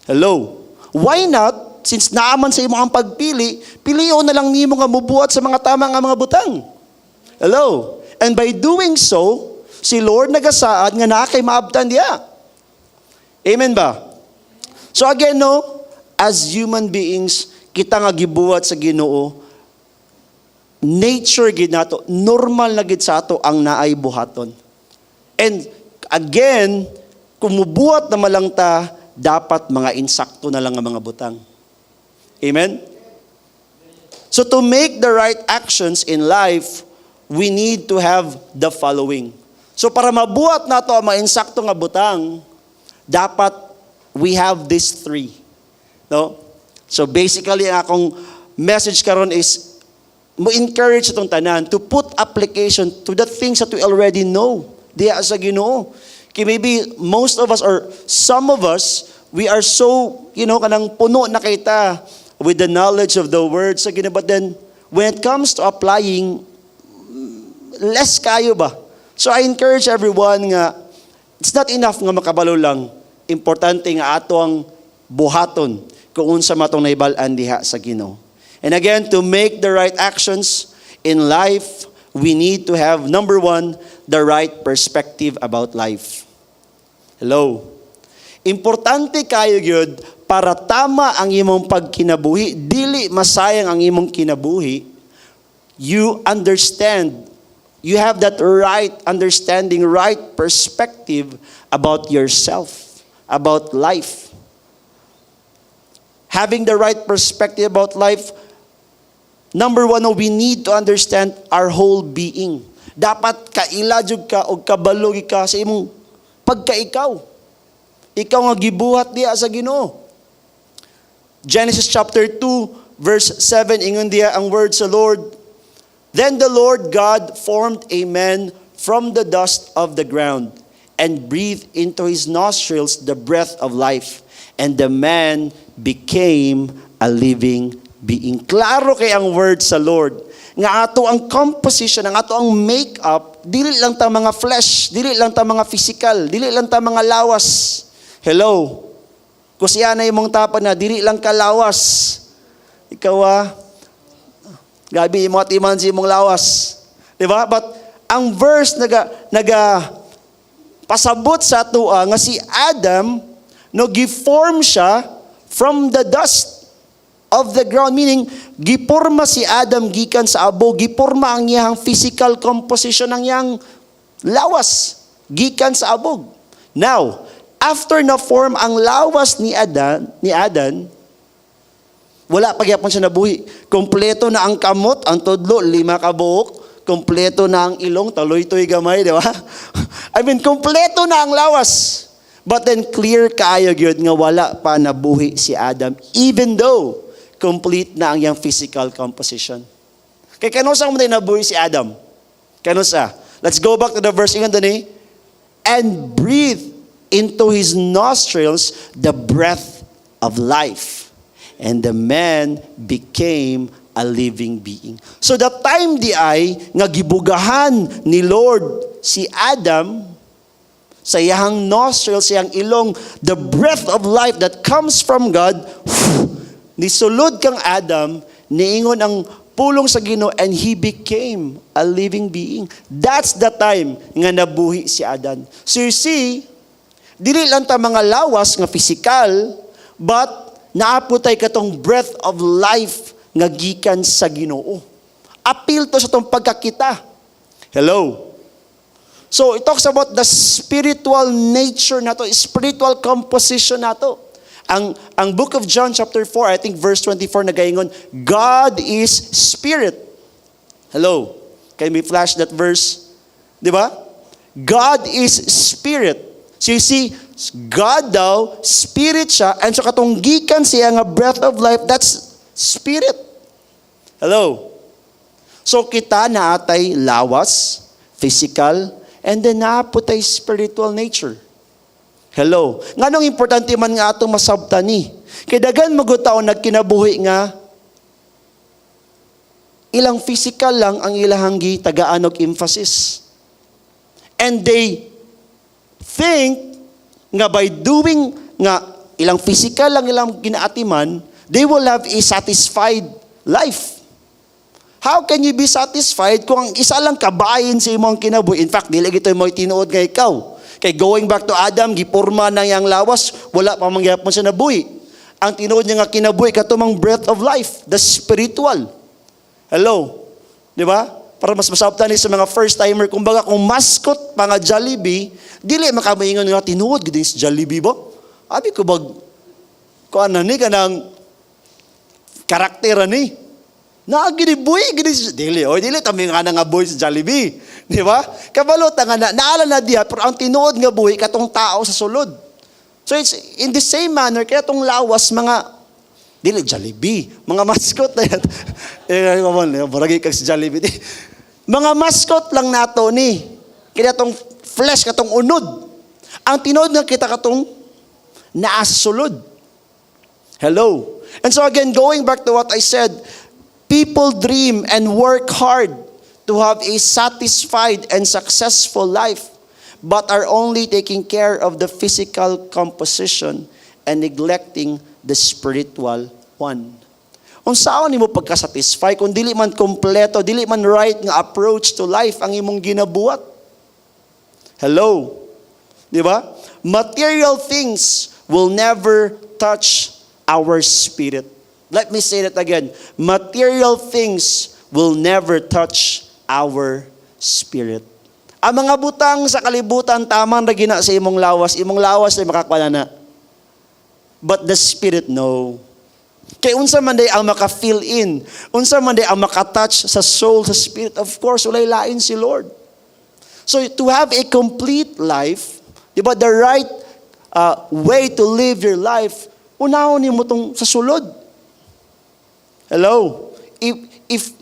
Hello? Why not? Since naaman sa imo ang pagpili, pilion na lang nimo nga mubuhat sa mga tama nga mga butang. Hello? And by doing so, si Lord nagasaad nga naa kay maabtan diya. Amen ba? So again, as human beings, kita nga gibuhat sa Ginoo, nature gid nato, normal na gid sa ato ang naay buhaton. And again, kumubuhat na malang ta, dapat mga insakto na lang ang mga butang. Amen? So to make the right actions in life, we need to have the following. So para mabuhat na to ang mga insakto nga butang, dapat we have these 3. No? So basically, ang akong message karon is, mo encourage itong tanan to put application to the things that we already know. Diya sa Ginoo. Okay, maybe most of us or some of us, we are so, kanang puno na kita with the knowledge of the word sa Ginoo, but then when it comes to applying, less kayo ba? So I encourage everyone nga, it's not enough nga makabalo lang. Importante nga ato ang buhaton kung unsa matong naibal-an diha sa Ginoo. And again, to make the right actions in life, we need to have, number one, the right perspective about life. Hello? Importante kayo gyud para tama ang imong pagkinabuhi, dili masayang ang imong kinabuhi, you understand, you have that right understanding, right perspective about yourself, about life. Having the right perspective about life, number one, we need to understand our whole being. Dapat kailajog ka o kabalog ka sa imong pagkaikaw. Ikaw nga gibuhat diya sa Ginoo. Genesis chapter 2, verse 7, ingon diya ang word sa Lord. Then the Lord God formed a man from the dust of the ground and breathed into his nostrils the breath of life. And the man became a living being. Klaro kay ang word sa Lord. Nga ato ang composition, ang ato ang makeup, dili lang ta mga flesh, dili lang ta mga physical, dili lang ta mga lawas. Hello? Kusya na imong tapan na, dili lang ka lawas. Ikaw gabi imong atiman si imong lawas. Diba? But ang verse naga pasabot sa ato nga si Adam, no, giform siya from the dust of the ground, meaning giporma si Adam gikan sa abo, giporma ang iyang physical composition ng iyang lawas gikan sa abog. Now, after na form ang lawas ni Adan, wala pa gyapon siya nabuhi. Kompleto na ang kamot, ang tudlo 5 ka buok, kompleto na ang ilong, taloy-toy gamay, di ba? I mean, kompleto na ang lawas. But then clear kaayo gyud nga wala pa nabuhi si Adam, even though complete na ang iyang physical composition. Kay kanusa mo nabuhi si Adam? Kanusa? Let's go back to the verse ingon dani. And breathe into his nostrils the breath of life. And the man became a living being. So the time di ay nga gibugahan ni Lord si Adam sa iyang nostrils, sa iyang ilong, the breath of life that comes from God, nisulod kang Adam, niingon ang pulong sa Ginoo, and he became a living being. That's the time nga nabuhi si Adam. So you see, dili lang ta mga lawas nga physical, but naaputay katong breath of life nga gikan sa Ginoo. Appeal to sa tong pagkakita. Hello? So it talks about the spiritual nature nato, spiritual composition nato. Ang book of John chapter 4, I think verse 24 nagaingon, God is spirit. Hello? Can we flash that verse? Di ba? God is spirit. So you see, God daw, spirit siya, and so katong gikan siya nga breath of life, that's spirit. Hello? So kita naatay lawas, physical, and then naaputay spiritual nature. Hello? Nganong importante man nga atong masabtan ni? Kay daghan magutaw nagkinabuhi nga ilang physical lang ang ilahang gitagaan og emphasis. And they think nga by doing nga ilang physical lang ilang ginaatiman, they will have a satisfied life. How can you be satisfied kung ang isa lang kabayin sa imong kinabuhi? In fact, dili gito mo tinuod nga ikaw. Kay going back to Adam, gipurma na yang lawas, wala pa mangyapon sa nabuhi. Ang tinuod niya nga kinabuhi katumang breath of life, the spiritual. Hello? Di ba? Para mas masabtan ni sa mga first timer, kumbaga kung mascot pa nga Jollibee, dili makamaingon nga tinuod gid sa Jollibee ba? Abi ko bag kuan na ni kanang karakter ni. Naaginibuhi gid dili tami nga nga boy sa Jollibee, di ba? Kabalo ta nga naala na diha pero ang tinuod nga buhi katong tao sa sulod. So it's in the same manner kaya tong lawas mga dili Jollibee, mga mascot na yan. Barangay kag si Jollibee. Mga mascot lang nato ni. Kaya tong flesh katong unod. Ang tinuod nga kita katong naa sa sulod. Hello. And so again, going back to what I said, People dream and work hard to have a satisfied and successful life, but are only taking care of the physical composition and neglecting the spiritual one. Unsaon nimo pagka-satisfy kung dili man kompleto, dili man right nga approach to life ang imong ginabuhat? Hello. Di ba? Material things will never touch our spirit. Let me say that again. Material things will never touch our spirit. Ang mga butang sa kalibutan, tamang na gina sa imong lawas ay makakuha na. But the spirit, no. Kaya unsa man day ang maka-fill in, unsa man day ang maka-touch sa soul, sa spirit, of course, walay lain si Lord. So to have a complete life, di ba, the right way to live your life, unahon mo tong sa sulod. Hello? If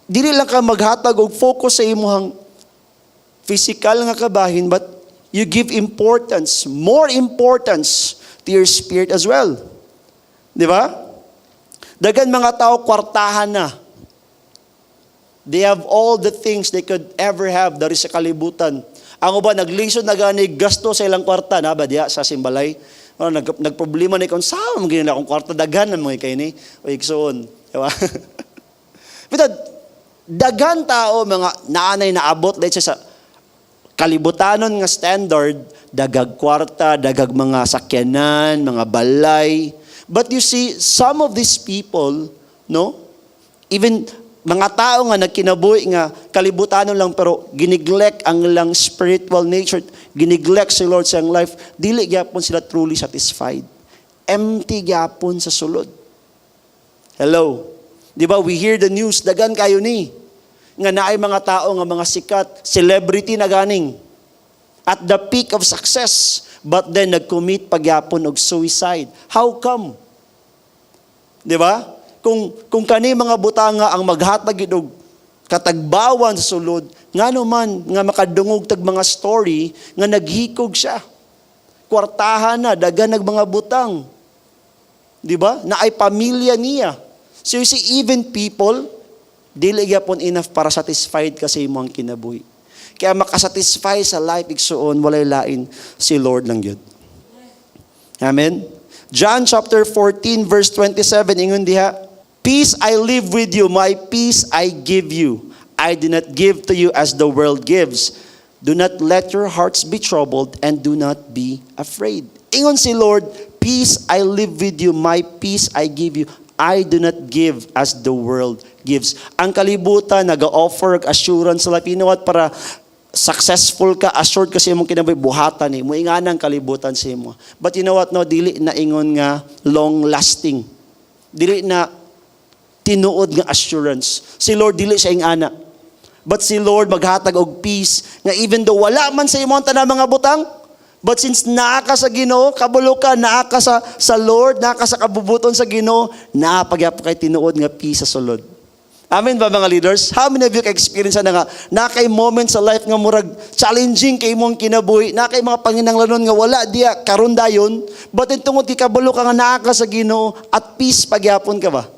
dili lang ka maghatag og focus sa imong physical nga kabahin, but you give importance, more importance to your spirit as well. Di ba? Dagan mga tao kwartahan na. They have all the things they could ever have dari sa kalibutan. Ang uban naglingsod na gani gasto sa ilang kwarta na ba diya sa simbalay. Nagproblema ni kon sa mo ginila akong kwarta daghan man mo kay ni o igsoon. Diba? Pero daghan tao mga naanay na abot let's say sa kalibutanon nga standard, dagag kwarta, dagag mga sakyanan, mga balay. But you see, some of these people, no? Even mga tao nga nagkinabuhi nga kalibutanon lang pero giniglect ang lang spiritual nature, giniglect si Lord sa life, dili gyapon sila truly satisfied. Empty gyapon sa sulod. Hello. Di ba, we hear the news, dagan kayo ni. Nga naay mga tao nga mga sikat, celebrity na ganing. At the peak of success, but then nag-commit pagyapon og suicide. How come? Di ba? Kung kani mga butanga ang maghatag og katagbawan sa sulod, ngano man nga makadungog tag mga story nga naghikog siya. Kwartahan na, dagan nag mga butang. Di ba? Na ay pamilya niya. So you see, even people, dili gyapon enough para satisfied kasi mo ang kinabuhi. Kaya makasatisfy sa life igsuon, walay lain si Lord lang yun. Amen? John chapter 14 verse 27, ingon diha, peace I live with you, my peace I give you. I do not give to you as the world gives. Do not let your hearts be troubled and do not be afraid. Ingon si Lord, peace I live with you, my peace I give you. I do not give as the world gives. Ang kalibutan, nag-offer assurance sa life. You know what? Para successful ka, assured ka sa imong kinabuhi, buhatan mo. Inganang kalibutan sa imo. But you know what? No, dili na ingon nga long lasting. Dili na tinuod nga assurance. Si Lord dili siya ingana. But si Lord maghatag og peace nga even though wala man sa imong tanang mga butang, but since naa ka sa Ginoo, kabulo ka, naa ka sa Lord, naa ka sa kabubuton sa Ginoo, naa pagyapon kay tinuod nga peace sa sulod. Amen ba mga leaders? How many of you ka-experience na nga, na kay moments sa life nga murag challenging kay mong kinabuhi, na kay mga panginahanglanon nga wala diya karon dayon, but tungod kay kabulo ka nga naa ka sa Ginoo at peace pagyapon ka ba?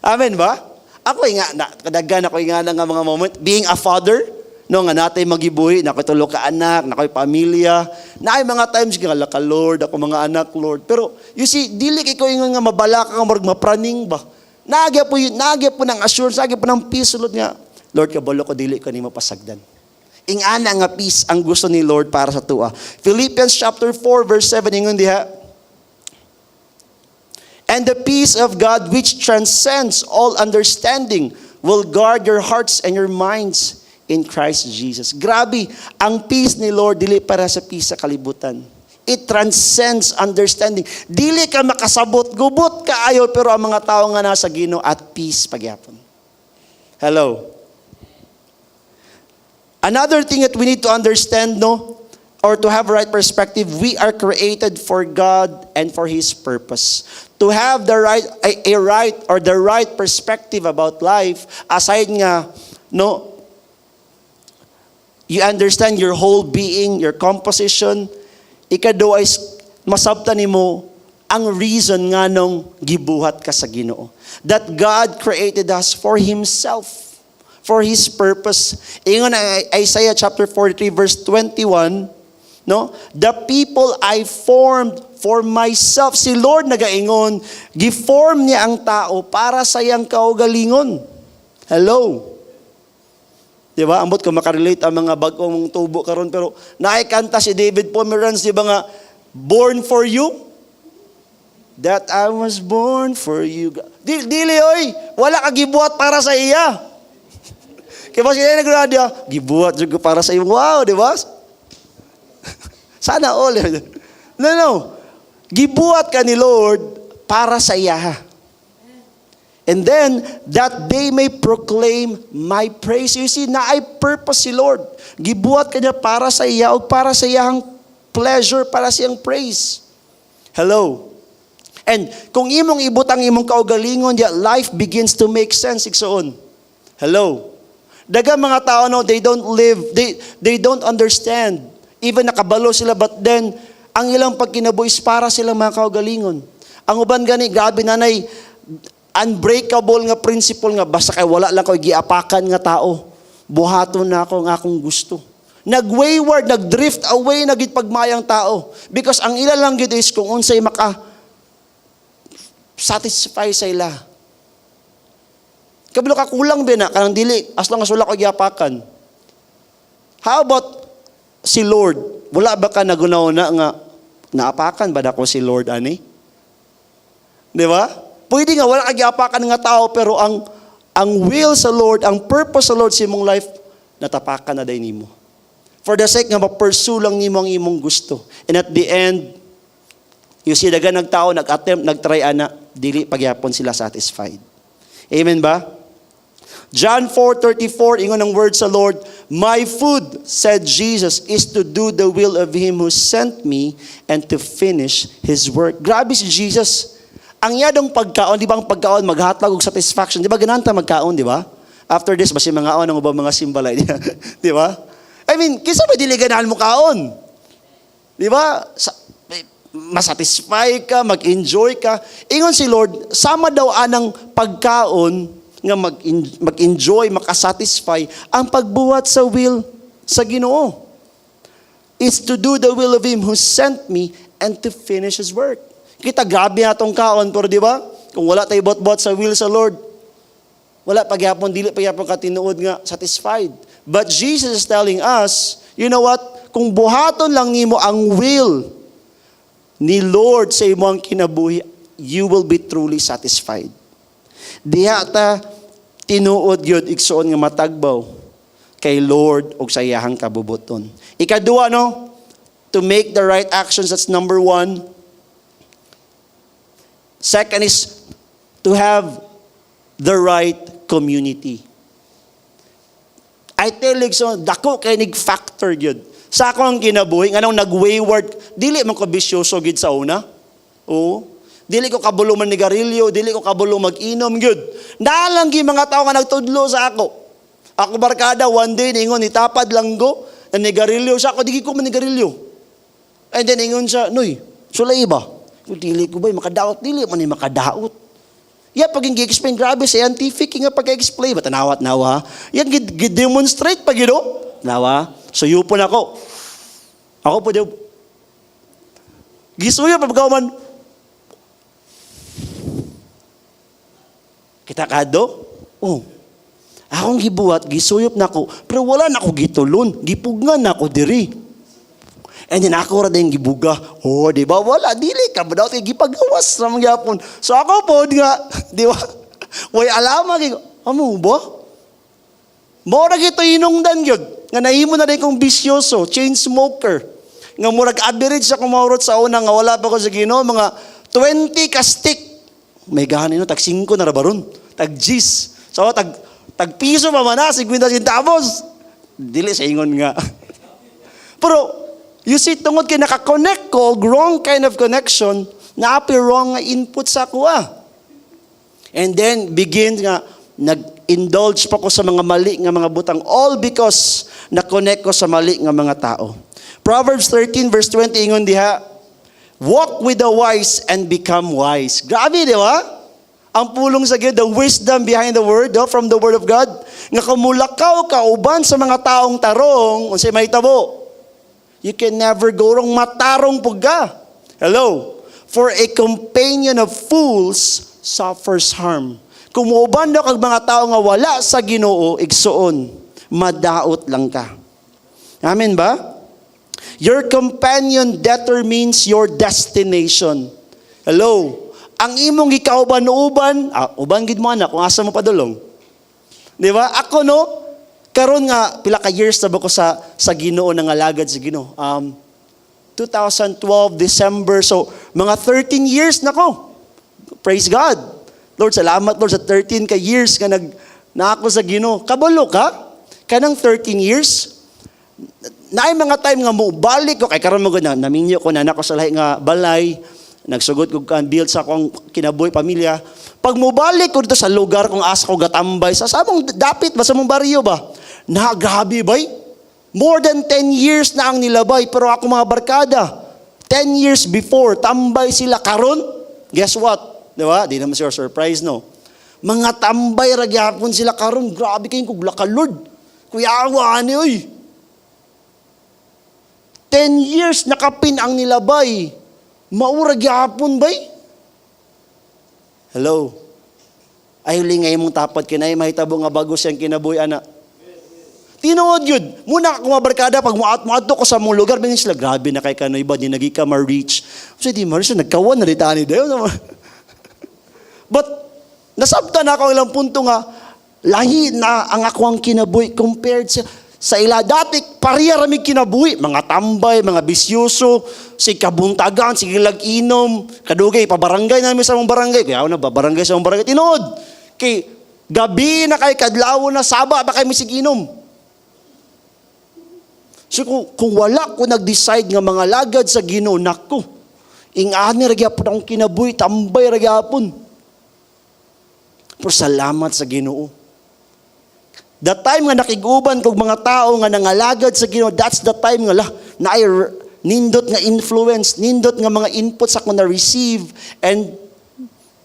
Amen ba? Ako nga kadaghan ako nga nga mga moment being a father, no nga natay magibuhi, nakoy tulo ka anak, nakoy pamilya, naay mga times nga ka Lord, ako mga anak Lord. Pero you see, dili kay ko nga mabala ka nga murag mapraning ba? Nagya po ng assurance, nagya po ng peace sulod nga. Lord, kabalo ko dili ko nimo pasagdan. Ingana nga peace ang gusto ni Lord para sa tuwa. Philippians chapter 4 verse 7 ingon diha. And the peace of God which transcends all understanding will guard your hearts and your minds in Christ Jesus. Grabe, ang peace ni Lord dili para sa peace sa kalibutan. It transcends understanding. Dili ka makasabot, gubot ka ayo, pero ang mga tao nga nasa Ginoo at peace pagyapon. Hello. Another thing that we need to understand, no, or to have right perspective, we are created for God and for His purpose. To have the right perspective about life, aside nga, no, you understand your whole being, your composition. Ikado ay masabtan nimo ang reason nga nung gibuhat ka sa Ginoo. That God created us for Himself, for His purpose. Ingon ang Isaiah chapter 43 verse 21, no? The people I formed for myself. Si Lord nagaingon, giform niya ang tao para sa iyang kaugalingon. Hello. Di ba? Ambot ko makarelate ang mga bagong tubo karon, pero naikanta si David Pomeranz, di ba nga, born for you? That I was born for you. Dili, oy, wala ka gibuhat para sa iya. Kaya ba sila nagradya, gibuhat ko para sa iyo. Wow, di ba? Sana all. No. Gibuhat ka ni Lord para sa iya. And then, that they may proclaim my praise. You see, na ay purpose si Lord. Gibuhat ka niya para sa iya o para sa iyang pleasure, para sa iyang praise. Hello. And kung imong ibutang imong kaugalingon, life begins to make sense. Igsoon. Hello. Daga mga tao, no, they don't live, they don't understand. Even nakabalo sila, but then, ang ilang pagkinabuhi is para silang mga kaugalingon. Ang uban gani, grabe nanay, unbreakable nga principle nga, basta kay wala lang ko giapakan nga tao. Buhaton na ako ang akong gusto. Nag-wayward, nag-drift away, nagitpagmayang tao. Because ang ila lang yun is kung unsay satisfy sa ila. Kabalo ka kulang ba na, kanang dili, as long as wala ko giapakan. How about si Lord? Wala ba ka nagunaw na nga, naapakan ba na ko si Lord, ani? Di ba? Pwede nga, wala ka giapakan nga tao, pero ang will sa Lord, ang purpose sa Lord sa imong life, natapakan na day nimo. For the sake nga, ma-pursue lang nimo ang imong gusto. And at the end, you see, daga nagtao, nag-attempt, nag-try ana, dili pagyapon sila satisfied. Amen ba? John 4:34, ingon ang word sa Lord, my food, said Jesus, is to do the will of Him who sent me and to finish His work. Grabe si Jesus. Ang yadong pagkaon, di ba ang pagkaon, maghatag og satisfaction. Di ba gananta magkaon, di ba? After this, basi mga aon ang ubang mga simbalay. Di ba? I mean, kisa ba dili ganahan mo kaon? Di ba? Masatisfy ka, mag-enjoy ka. Ingon si Lord, sama daw anang pagkaon nga mag-enjoy, makasatisfy ang pagbuhat sa will sa Ginoo. Is to do the will of Him who sent me and to finish His work. Kita grabe atong kaon, pero di ba? Kung wala tayo bot-bot sa will sa Lord, wala pagyapon, dili pagyapon ka tinuod nga satisfied. But Jesus is telling us, you know what? Kung buhaton lang nimo ang will ni Lord sa imong kinabuhi, you will be truly satisfied. Diha ta tinuod yun, igsoon nga matagbaw kay Lord o sa iyahang kabubuton. Ikadua, no? To make the right actions, that's number 1. Second is to have the right community. I tell you, so, dako kay nig-factor yun. Sa akong kinabuhi, anong nag-wayward, dili man ko bisyoso gid sa una. Oo. Dili ko kabulo man nigarilyo, dili ko kabulo mag-inom, gyud. Nalang gi mga tao nga nagtudlo sa ako. Ako barkada, one day, ningon, nitapad lang ko, na nigarilyo sa ako, dili ko man nigarilyo. And then, ingon siya, Noy, sulay ba? Dili ko ba, makadaot, dili man ni makadaot. Yeah, pag yung gi-explain, grabe, scientific, nga pag-explain, ba tanawat nawa? Yan, gi-demonstrate pag yun, nawa? So, yupon ako. Ako po, gisuyo, pagkawaman, kita kado? Oh. Akong gibuhat, gisuyop na ko, pero wala na ako gitulon, gipugnan na ako diri. And then ako ra din gibuga. Oh, di ba? Wala, dili ka ba daw tayo gipagawas sa mga yapon. So ako po nga, di ba? Way alama, amo ba? Mo ra gito inungdan yun. Nga nahimo na rin kong bisyoso, chain smoker. Nga murag average sa kumaurot sa una, nga wala pa ko sa Ginoo, mga 20 ka stick. May gahanin no, tag 5 na rabaron. Tag G's. So, tag piso pa man na, 50 centavos. Dili sa ingon nga. Pero, you see, tungod kay nakakonect ko, wrong kind of connection, naapi wrong input sa kuha. And then, begin nga, nag-indulge pa ko sa mga mali nga mga butang, all because na-connect ko sa mali nga mga tao. Proverbs 13 verse 20, ingon diha, Walk with the wise and become wise. Grabe, di ba? Ang pulong sa Ginoo, the wisdom behind the word, from the word of God. Nga kumulakaw kauban sa mga taong tarong, unsay mahitabo. You can never go wrong, matarong pugga. Hello? For a companion of fools suffers harm. Kumuban daw kag mga tao nga wala sa Ginoo, igsuon, madaot lang ka. Amen ba? Your companion determines your destination. Hello? Ang imong gikauban-uban, uban gid mo anak, kung asa mo padulong. Di ba? Ako no, karon nga pila ka years na ba ko sa Ginoo nang alagad sa Ginoo. 2012 December, so mga 13 years na ko. Praise God. Lord, salamat Lord sa 13 ka years nga na ako sa Ginoo. Kabalo ka? Kanang 13 years, naay mga time nga mo balik ko kay karon mo na naminyo ko na nako sa lahi nga balay, nagsugod ko kan build sa akong kinabuhi pamilya. Pag mo balik ko dito sa lugar kung asa ko gatambay sa samong dapit ba sa mong baryo ba? Na grabe bay. More than 10 years na ang nilabay pero ako mga barkada 10 years before tambay sila karon. Guess what? Di ba? Di naman siya surprise no. Mga tambay ra gyapon sila karon. Grabe kayong kugla ka Lord. Kuya awa ni oy. 10 years nakapin ang nilabay. Maura gyapon bay? Hello. Ay lingay mong tapat kinay mahitabo nga bago siyang kinabuhi ana. Tinuod yun. Muna ako mga barkada pag muat ko sa mong lugar bingin sila grabe na kay kanoy ba di nagi ka ma-reach. So di mo nagkawan na ritani dayo. But nasabtan ako ilang punto nga lahi na ang ako ang kinabuhi compared sa ila dati, pariya ramig kinabuhi. Mga tambay, mga bisyoso, si kabuntagan, si lag-inom, kadugay, pabarangay namin sa mong barangay. Kaya ako na, babarangay sa mong barangay. Tinood, kay gabi na kay kadlaw na saba, ba kayo misig-inom? So kung wala ko nag-decide nga mga lagad sa Ginoo, nako, ingani ragyapon akong kinabuhi, tambay ragyapon. Pero salamat sa Ginoo. The time nga nakiguban kog mga tao nga nangalagad sa Ginoo, that's the time nga na nindot nga influence, nindot nga mga inputs ako na receive and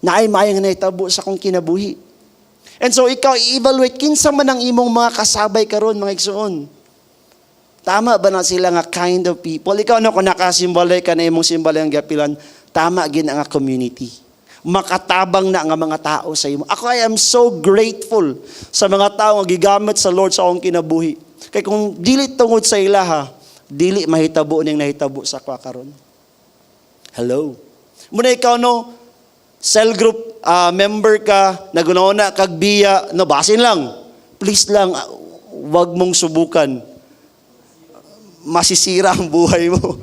naay maayong nahitabo sa akong kinabuhi. And so ikaw i-evaluate kinsa man ang imong mga kasabay karon mga igsoon. Tama ba na sila nga kind of people? Ikaw na kung nakasimbalay ka na imong simbalay ang gapilan, tama gid ang community. Makatabang na nga mga tao sa imo. Ako I am so grateful sa mga tao nga gigamit sa Lord sa akong kinabuhi. Kay kung dili tungod sa ila ha, dili mahitabo ning nahitabo sa kwa karon. Hello. Muna ikaw no, cell group member ka, nagunahuna kag biya, no basin lang. Please lang wag mong subukan. Masisira ang buhay mo.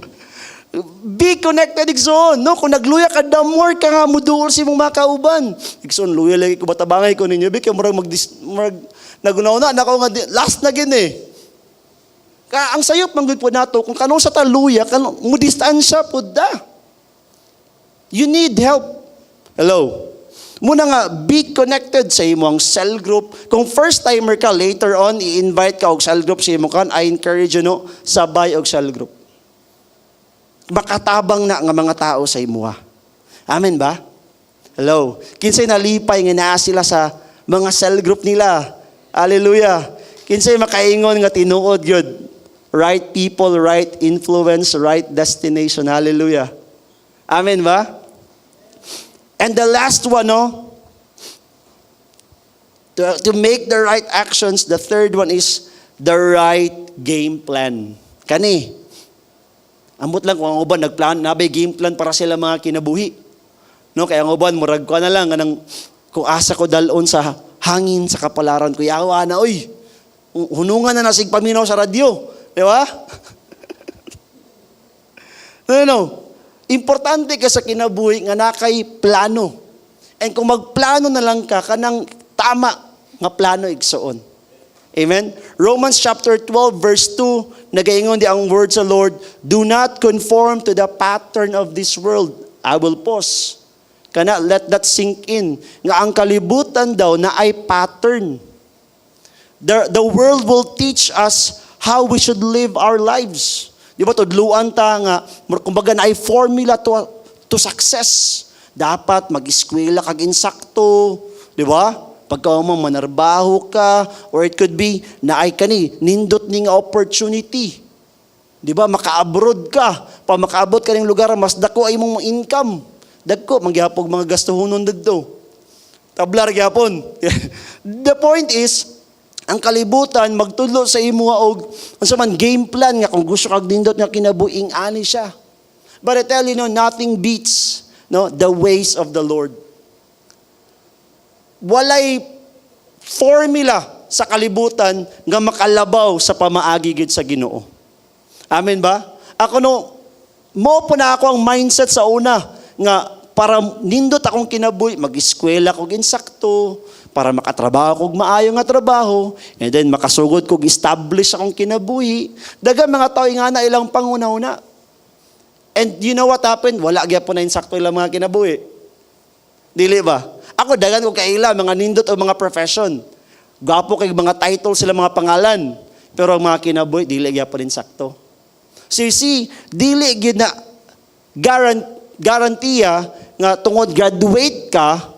Be connected, Igsoon. No? Kung nagluya ka, the more ka nga muduol si mong mga kauban. Igsoon, luya lagi ko, batabangay ko ninyo. Bika, murag nagunaw na ako nga, last na gin eh. Ang sayop ng po nato, kung kanong sa taluya, mo distansya po da. You need help. Hello. Muna nga, be connected sa imong cell group. Kung first timer ka, later on, i-invite ka og cell group sa imong kan, I encourage you no, sabay og cell group. Makatabang na nga mga tao sa imuha. Amen ba? Hello. Kinsay nalipay nga naa sila sa mga cell group nila. Hallelujah. Kinsay makaingon nga tinuod gyud. Right people, right influence, right destination. Hallelujah. Amen ba? And the last one, no? To make the right actions, the third one is the right game plan. Kani. Ambot lang kung ang uban nagplan, nabay game plan para sila mga kinabuhi. No, kaya ang uban murag ko na lang kanang kung asa ko dalon sa hangin sa kapalaran ko yawa na oy. Hunungan na nasig paminaw sa radyo, di ba? No. Importante ka sa kinabuhi nga nakay plano. And kung magplano na lang ka kanang tama nga plano igsoon. Amen? Romans chapter 12 verse 2, nagaingon di ang word sa Lord, do not conform to the pattern of this world. I will pause. Kana, let that sink in. Nga ang kalibutan daw na ay pattern. The world will teach us how we should live our lives. Di ba, tudluan ta nga, kumbaga na ay formula to success. Dapat mag-eskwela kag insakto, di ba? Pagka mo manarbaho ka, or it could be na ay kani, nindot ni nga opportunity. Di ba? Maka-abroad ka. Pa makaabot ka ng lugar, mas dako ay mong income. Dagko, mangyapog mga gastuhonon dito. Tablar gyapon. The point is, ang kalibutan magtudlo sa imo og unsa man game plan nga kung gusto kag nindot nga kinabuing ani siya. But I tell you, nothing beats the ways of the Lord. Walay formula sa kalibutan nga makalabaw sa pamaagi gid sa Ginoo. Amen ba? Ako mo po na ako ang mindset sa una nga para nindot akong kinabuhi, mag-eskwela kog insakto, para makatrabaho kog maayo nga trabaho, and then makasugod kog establish akong kinabuhi. Daga mga tao nga na ilang panguna-una. And you know what happened? Wala gyapon na insakto ilang mga kinabuhi. Dili ba? Ako dagan ko kaila mga nindot o mga profession. Gwapo kay mga title sila mga pangalan, pero ang mga kinabuhi dili gyapon insakto. So you see, dili gyud na garantiya nga tungod graduate ka,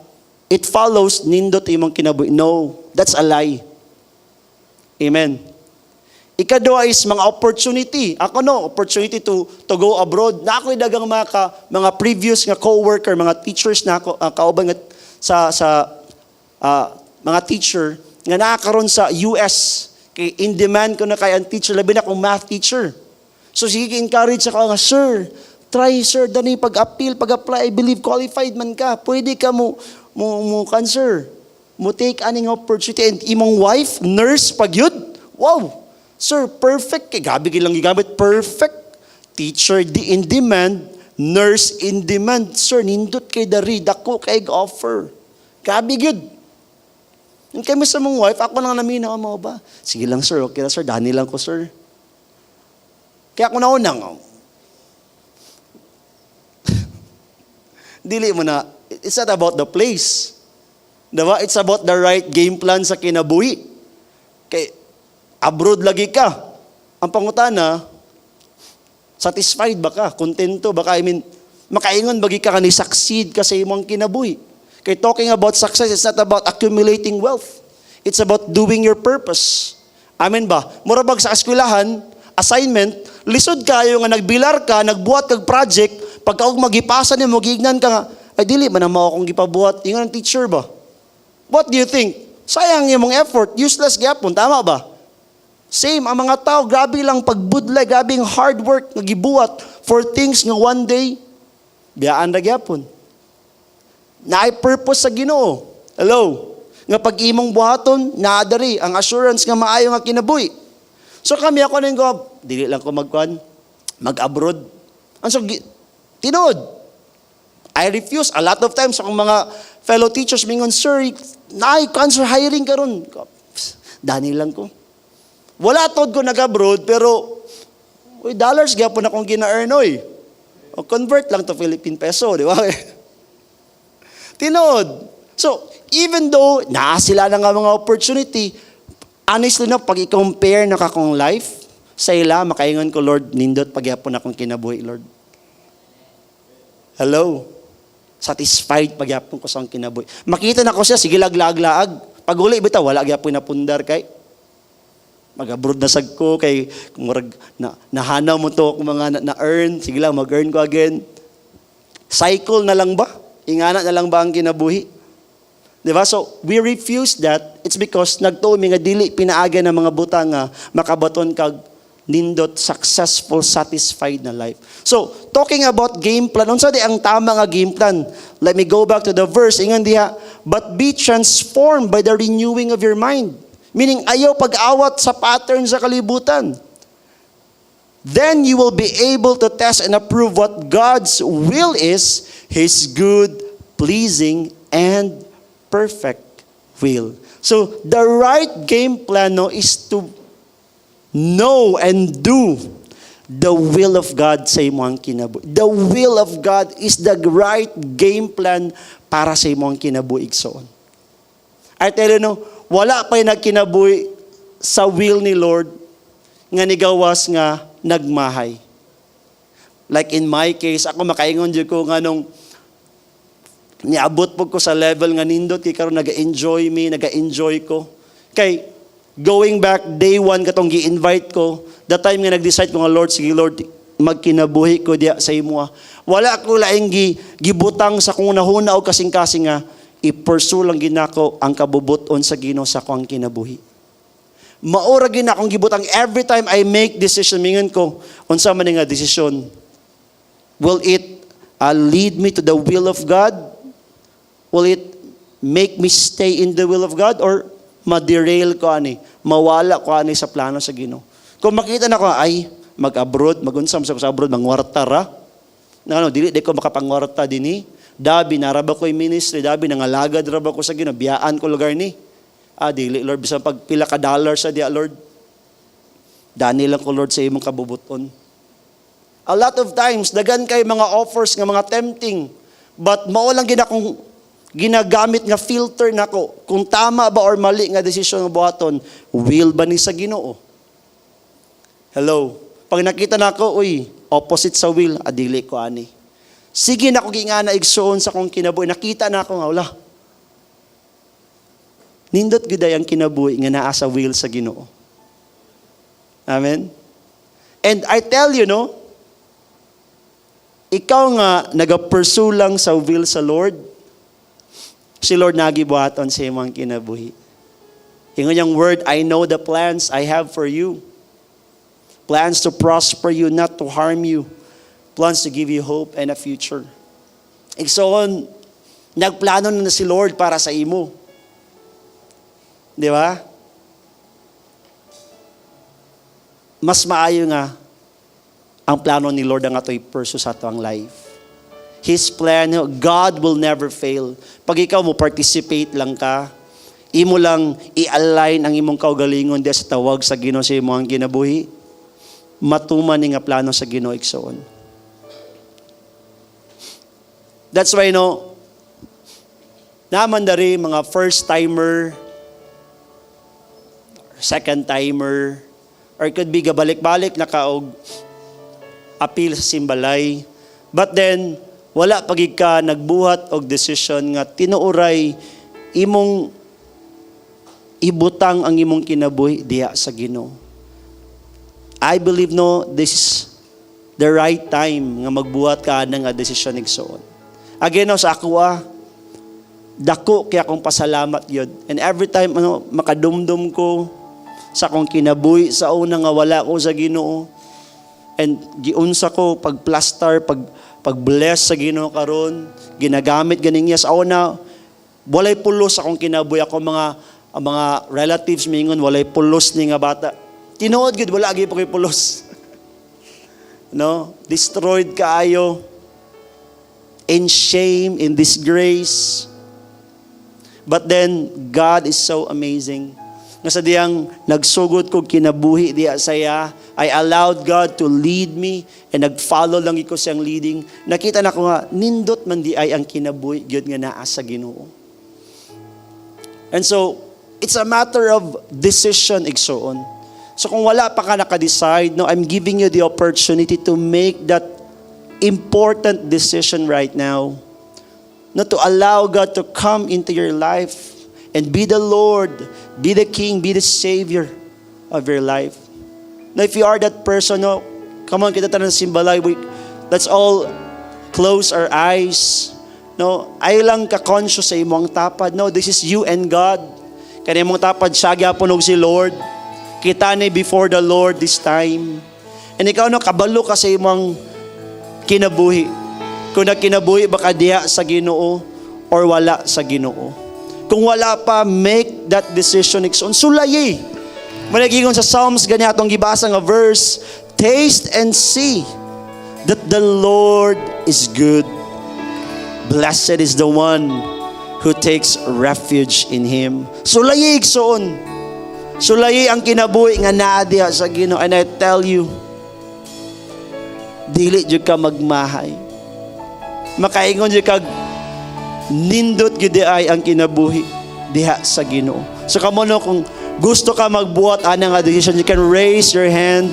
it follows nindot imong kinabuhi. No, that's a lie. Amen. Ikadua is mga opportunity. Ako opportunity to go abroad. Na ako'y dagang mga previous nga co-worker, mga teachers na ako, kauban nga sa mga teacher, nga nakakaroon sa US. Kay in demand ko na kay ang teacher, labi na akong math teacher. So sige, encourage ako nga, sir, try sir, dani pag-appeal, pag-apply, I believe qualified man ka. Pwede ka mo cancer. Mo take aning opportunity. And imong wife, nurse, pagyud. Wow! Sir, perfect. Kay gabi gilang gigamit. Perfect. Teacher in demand, nurse in demand. Sir, nindot kay dari, dako kay offer. Gabi gyud. Yung kayo sa mong wife, ako lang namin, mo ba? Sige lang sir, okay na sir, dani lang ko sir. Kaya ako naunang, dili mo na, it's not about the place. Diba? It's about the right game plan sa kinabuhi. Kay abroad lagi ka. Ang pangutana, satisfied ba ka? Kontento ba ka? Makaingon bagi ka ni succeed ka sa imong kinabuhi. Kay talking about success, it's not about accumulating wealth. It's about doing your purpose. Amen ba? Murabag sa eskwelahan, assignment, lisod kayo nga nagbilar ka, nagbuhat kag project, pagka og magipasa nimo gignan ka nga, ay dili man na mao akong gipabuhat, ingon ang teacher ba? What do you think? Sayang imong effort, useless gyapon, tama ba? Same, ang mga tao, grabe lang pagbudlay, grabe ang hard work nga gibuhat for things nga one day, biyaan na gyapon. Naay purpose sa Ginoo. Hello? Nga pag imong buhaton, naadari ang assurance nga maayo nga kinabuhi. So kami ako nang dili lang ko mag-abroad. So, tinood. I refuse. A lot of times, akong mga fellow teachers, mingon, sir, cancer hiring ka ron. Dani lang ko. Wala tod ko nag-abroad, pero, dollars gyapon akong gina-earn, O convert lang to Philippine peso, di ba? Tinood. So, even though, sila na nga mga opportunity, honestly pag i-compare na kakong life, sa ila, makaingon ko, Lord, nindot pagyapon akong kinabuhi, Lord. Hello? Satisfied pagyapon ko sa akong kinabuhi. Makita na ko siya, sige lag-laag. Pag uli, bitaw, wala gyapon na pundar kay. Mag-abroad na sag ko, kay nahanaw mo to kung mga na-earn, sige lang, mag-earn ko again. Cycle na lang ba? Ingana na lang ba ang kinabuhi? Diba? So, we refuse that. It's because nagtuomi nga dili pinaaga ng mga buta nga makabaton kag nindot successful, satisfied na life. So, talking about game plan, unsa di ang tama nga game plan? Let me go back to the verse. Ingon diha, but be transformed by the renewing of your mind. Meaning, ayaw pag-awat sa pattern sa kalibutan. Then you will be able to test and approve what God's will is, His good, pleasing, and perfect will. So, the right game plan is to know and do the will of God sa imong kinabuhi. The will of God is the right game plan para sa imong kinabuhi igsoon. I tell you wala pa'y nagkinabuhi sa will ni Lord nga nigawas nga nagmahay. Like in my case, ako makaingon jud ko nga nung niabot po ko sa level nga nindot kay karon naga-enjoy ko. Kay going back day 1 katong gi-invite ko, the time nga nag-decide ko nga Lord, sige Lord, magkinabuhi ko diya sa imo. Wala ko laing gibutang sa kung nahuna o kasing-kasing nga i-pursue lang ginako ang kabubuton sa Ginoo sa akong kinabuhi. Maura gid akong gibutang every time I make decision mingon ko unsa man nga decision. Will it lead me to the will of God? Will it make me stay in the will of God or ma-derail ko ani, mawala ko ani sa plano sa Ginoo? Kung makita na ko ay mag-abroad, magunsam sa abroad, mangwarta ra. Dili ko makapangwarta dinhi. Dabi naraba ko yung ministry, dabi nangalagad ra ba ko sa Ginoo, biyaan ko lugar ni. Dili Lord, bisan pag pila ka dollar sa diya Lord. Dani lang ko Lord sa imong kabubuton. A lot of times dagan kay mga offers nga mga tempting, but mao lang ginakong ginagamit nga filter nako kung tama ba or mali nga desisyon nga buhaton, will ba ni sa Ginoo? Hello. Pag nakita nako, opposite sa will, dili ko ani. Sige na ko gingana igsoon sa kong kinabuhi. Nakita na ako nga, wala. Nindot giday ang kinabuhi nga naa sa will sa Ginoo. Amen? And I tell you, no, ikaw nga nag-pursue lang sa will sa Lord, si Lord nagibuhaton sa imong kinabuhi. Ingon yung word, I know the plans I have for you. Plans to prosper you, not to harm you. Plans to give you hope and a future. Igsoon, nagplano na si Lord para sa imo. Di ba? Mas maayo nga ang plano ni Lord ang ato'y pursue sa ato ang life. His plan, God will never fail. Pag ikaw mo participate lang ka, imo lang i-align ang imong kaugalingon diya sa tawag sa Ginoo sa imong kinabuhi, matuman ni nga plano sa Ginoo igsoon. That's why naman dari mga first timer, second timer, or could be gabalik-balik na kaog appeal sa simbalay. But then wala pagig ka nagbuhat og decision nga tinuoray imong ibutang ang imong kinabuhi diha sa Ginoo. I believe this is the right time nga magbuhat ka ng decision igsoon. Again, sa ako dako kaya akong pasalamat yun. And every time makadumdum ko sa akong kinabuhi sa una nga wala ko sa Ginoo. And giunsa ko pag-plaster, pag-bless sa Ginoo karon, ginagamit ganing niya sa una. Walay pulos akong kinabuhi ako mga relatives mingon walay pulos ni nga bata. Tinuod gid wala gyud pa koy pulos. Destroyed kaayo. In shame, in disgrace. But then, God is so amazing. Nga sa diyang nagsugod ko kinabuhi diya saya, I allowed God to lead me and nag-follow lang ko siyang leading. Nakita na ko nga, nindot man di ay ang kinabuhi, gyud nga naa sa Ginoo. And so, it's a matter of decision igsoon. So kung wala pa ka naka-decide, I'm giving you the opportunity to make that important decision right now. To allow God to come into your life and be the Lord, be the King, be the Savior of your life. Now if you are that person, come on, kita tanan sa simbalay, let's all close our eyes. Ay lang ka-conscious sa imong tapad. This is you and God. Kaya imong tapad, siya gyapon og si Lord. Kita ni before the Lord this time. And ikaw kabalo ka sa imong kinabuhi. Kung nakinabuhi ba ka diha sa Ginoo or wala sa Ginoo. Kung wala pa, make that decision igsoon. Sulayi. Managingon sa Psalms gani atong gibasa nga verse, taste and see that the Lord is good. Blessed is the one who takes refuge in Him. Sulayi igsoon. Sulayi ang kinabuhi nga naa diha sa Ginoo. And I tell you, dili jud ka magmahay. Makaingon jud kag nindot gid ay ang kinabuhi diha sa Ginoo. So kamo kung gusto ka magbuhat ana nga decision, you can raise your hand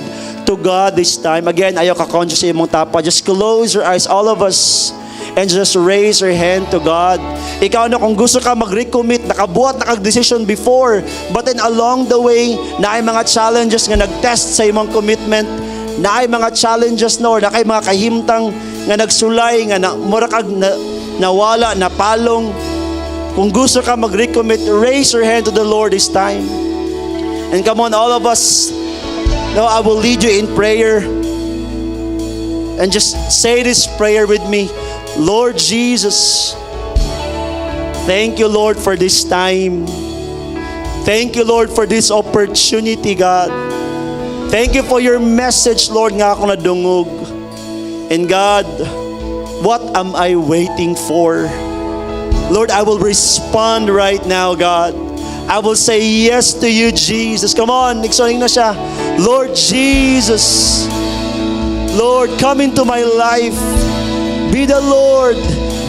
to God this time. Again, ayaw ka-conscious sa imong tapa. Just close your eyes, all of us, and just raise your hand to God. Ikaw na kung gusto ka mag-recommit, nakabuhat, nakag-decision before, but then along the way, na ay mga challenges nga nag-test sa imong commitment, na ay mga challenges, Lord, na ay mga kahimtang nga nagsulay, nga mura kag nawala, napalong. Kung gusto ka mag-recommit, raise your hand to the Lord this time. And come on, all of us, no, I will lead you in prayer. And just say this prayer with me. Lord Jesus, thank you, Lord, for this time. Thank you, Lord, for this opportunity, God. Thank you for your message, Lord, nga ako nadungog. And God, what am I waiting for? Lord, I will respond right now, God. I will say yes to you, Jesus. Come on, nagsoning na siya. Lord Jesus, Lord, come into my life. Be the Lord,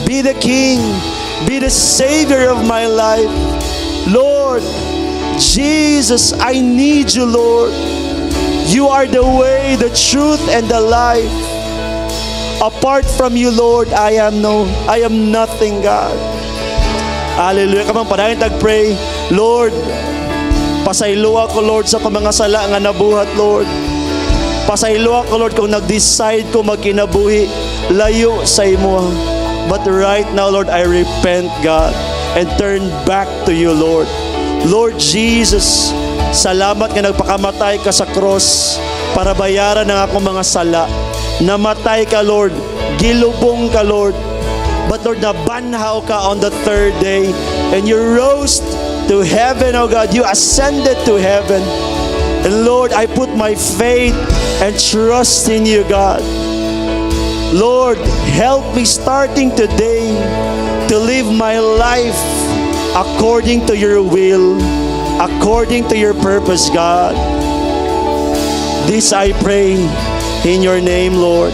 be the King, be the Savior of my life. Lord, Jesus, I need you, Lord. You are the way, the truth, and the life. Apart from you, Lord, I am nothing, God. Hallelujah. Come on, padayon tag-pray. Lord, pasayloa ko, Lord, sa mga sala nga nabuhat, Lord. Pasayloa ko, Lord, kung nag-decide ko magkinabuhi, layo sa imo. But right now, Lord, I repent, God, and turn back to you, Lord. Lord Jesus, salamat nga nagpakamatay ka sa cross para bayaran ng akong mga sala. Namatay ka, Lord. Gilubong ka, Lord. But Lord, nabanhaw ka on the third day, and you rose to heaven, oh God. You ascended to heaven. And Lord, I put my faith and trust in you, God. Lord, help me starting today to live my life according to your will, according to your purpose, God. This I pray in your name, Lord.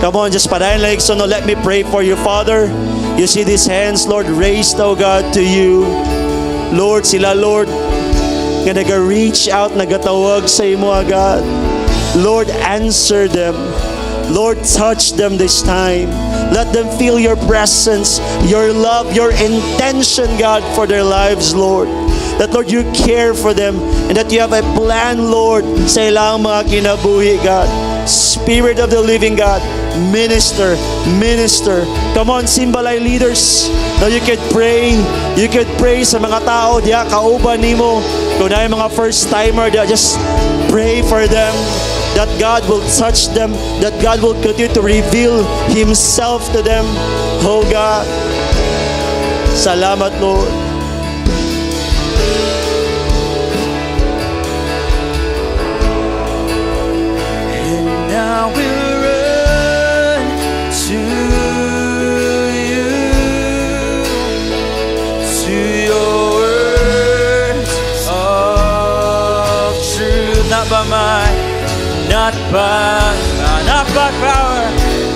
Come on, just padayon like so. No, let me pray for you, Father. You see these hands, Lord, raised, oh God, to you. Lord, sila, Lord, nga nag-reach out, nagatawag sa imo, God. Lord, answer them. Lord, touch them this time. Let them feel your presence, your love, your intention, God, for their lives, Lord. That, Lord, you care for them and that you have a plan, Lord, sa ilang mga kinabuhi, God. Spirit of the living God, minister. Come on, Simbalay leaders. Now you can pray. You can pray sa mga tao diya kauban nimo. Kung na yung mga first timer diya, just pray for them. That God will touch them. That God will continue to reveal Himself to them. Oh God, salamat, Lord.
I will run to you, to your words of truth. Not by might, not by power,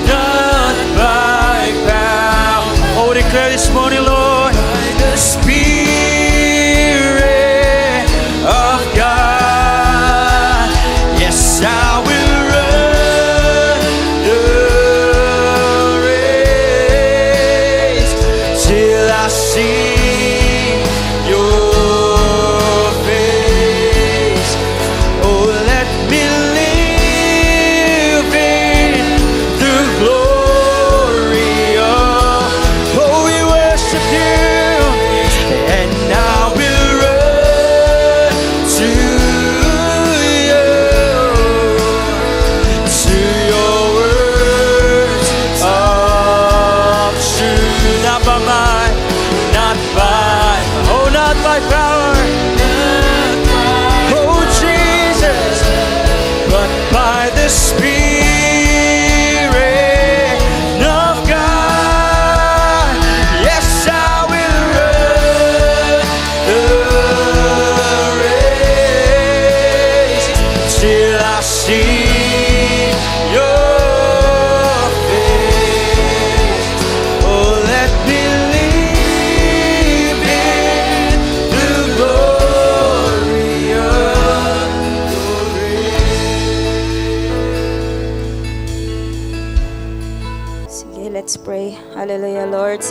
not by power. Oh, declare this morning, Lord, by the Spirit of God. Yes, I will.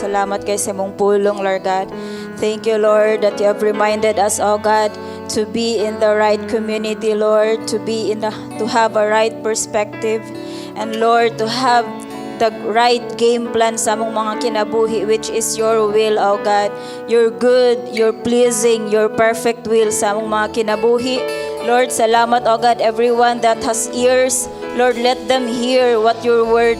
Salamat kay sa imong pulong, Lord God. Thank you, Lord, that you have reminded us, oh God, to be in the right community, Lord, to have a right perspective, and Lord, to have the right game plan sa among mga kinabuhi, which is your will, oh God. Your good, your pleasing, your perfect will sa among mga kinabuhi. Lord, salamat, oh God, everyone that has ears, Lord, let them hear what your word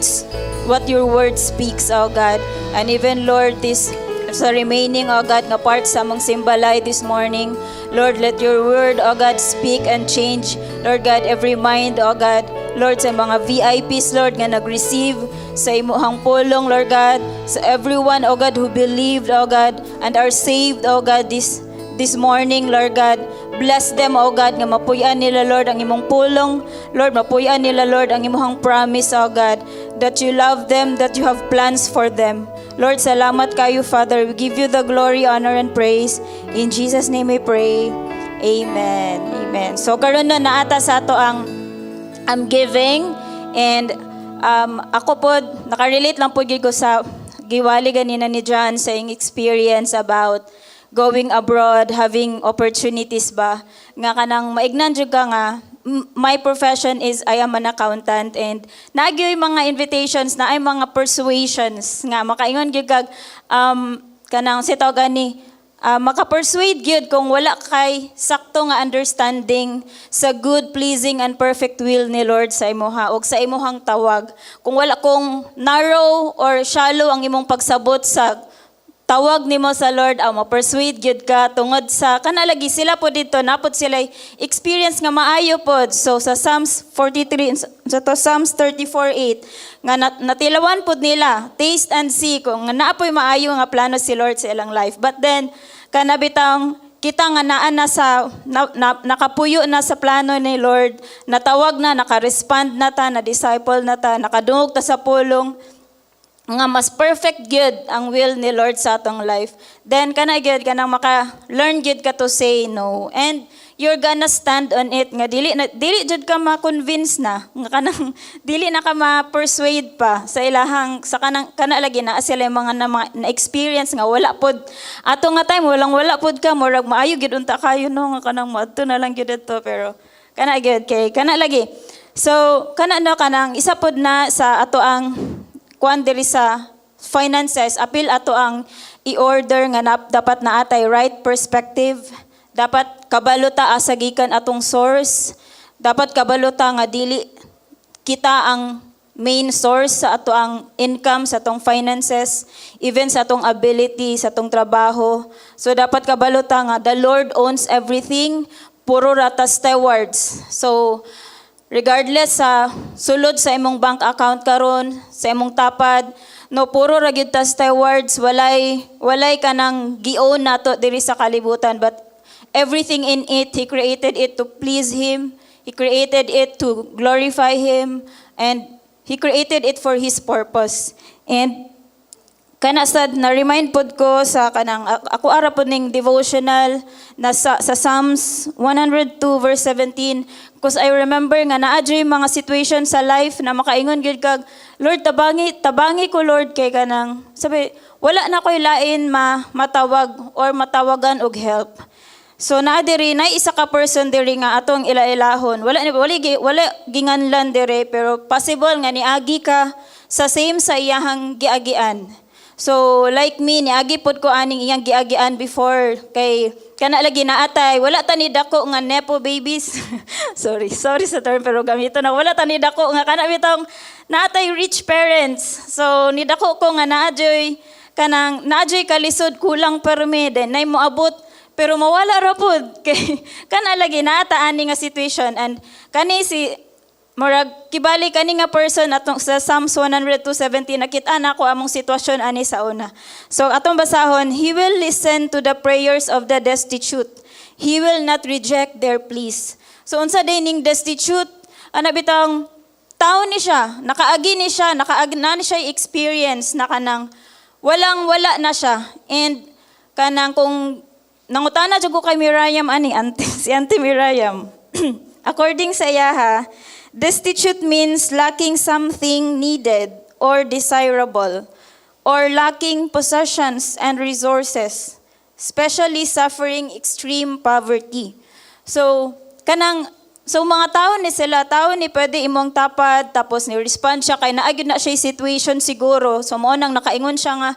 speaks, oh God. And even, Lord, this sa remaining, oh God, nga part sa among simbalay this morning, Lord, let your word, oh God, speak and change, Lord God, every mind, oh God. Lord, sa mga VIPs, Lord, nga nag-receive sa imuhang pulong, Lord God, sa everyone, oh God, who believed, oh God, and are saved, oh God, this morning, Lord God. Bless them, oh God, nga mapuyan nila, Lord, ang imong pulong. Lord, mapuyan nila, Lord, ang imong promise, oh God, that you love them, that you have plans for them. Lord, salamat kayo, Father. We give you the glory, honor, and praise. In Jesus' name we pray. Amen. Amen. So, karon na naata sa ato ang giving, and ako po, nakarelate lang po ko sa giwali ganina ni John sa iyong experience about going abroad, having opportunities ba. Nga kanang maignan jud ka nga, my profession is I am an accountant, and nagyoy mga invitations na ay mga persuasions nga makaingon gyud kag kanang sitaw gani maka-persuade gyud kung wala kay sakto nga understanding sa good, pleasing, and perfect will ni Lord sa imuha o sa imuhang tawag. Kung narrow or shallow ang imong pagsabot sa tawag nimo sa Lord, ma-persuade gyud ka tungod sa kanalagi sila po dito, napod sila experience nga maayo pod. So sa Psalms 43, sa to Psalms 34:8 nga natilawan pod nila, taste and see kung nga naapoy maayo nga plano si Lord sa ilang life. But then kanabitang kita nga naa na sa nakapuyo na sa plano ni Lord, natawag na, naka-respond na ta, na disciple na ta, nakadungog ta sa pulong nga mas perfect gyud ang will ni Lord sa atong life. Then kana gyud kanang maka-learn gyud ka to say no, and you're gonna stand on it nga dili jud ka ma-convince na nga kanang dili na ka ma-persuade pa sa ilahang sa kana lagi na sila mga na experience nga wala pod ato nga time wala pod ka murag maayo gyud unta kayo no nga kanang madto na lang gyud dito, pero kana gyud kay kana lagi. So kanang isa pod na sa ato ang kuan diri sa finances, apil ato ang i-order nga dapat naatay right perspective. Dapat kabalota asa gikan atong source. Dapat kabalota nga dili kita ang main source sa ato ang income, sa atong finances, even sa atong ability, sa atong trabaho. So dapat kabalota nga the Lord owns everything, puro rata stewards. So regardless sa sulod sa imong bank account karon, sa imong tapad, no puro ra gyud ta stewards, walay kanang gi-own nato diri sa kalibutan, but everything in it, He created it to please Him. He created it to glorify Him, and He created it for His purpose. And kana sad na remind pod ko sa kanang ako ara pod ning devotional na sa Psalms 102 verse 17, because I remember nga naadyo mga situation sa life na makaingon gyud kag Lord, tabangi ko Lord kay kanang sabi wala na koy lain matawag or matawagan og help. So na isa ka person diri nga atong ilailahon, wala ginganlan diri, pero possible nga niagi ka sa same sa iyahang giagian. So like me, niagi pod ko aning iyang giagian before kay kana lagi naatay wala ta ni dako nga nepo babies. sorry sa term pero gamito na wala ta ni dako nga kana bitong naatay rich parents. So ni dako ko nga naadyoy kalisod kulang permi then nay moabot pero mawala ra pod kay kana lagi naata ani nga situation, and kani si murag kibali kani nga person atong sa Psalms 102:17 nakita na ko among sitwasyon ani sa una. So atong basahon, He will listen to the prayers of the destitute. He will not reject their pleas. So unsa day ning destitute, ana bitang tao ni siya, nakaagi na siya experience na kanang wala na siya. And kanang kung nangutana jud ko kay Miriam ani si Auntie Miriam. According sa iyaha, destitute means lacking something needed or desirable. or lacking possessions and resources, especially suffering extreme poverty. So mga tao ni sila, tao ni pwede imong tapad, tapos ni-respond siya, kay naagid na siya situation siguro. So mo nang nakaingon siya nga,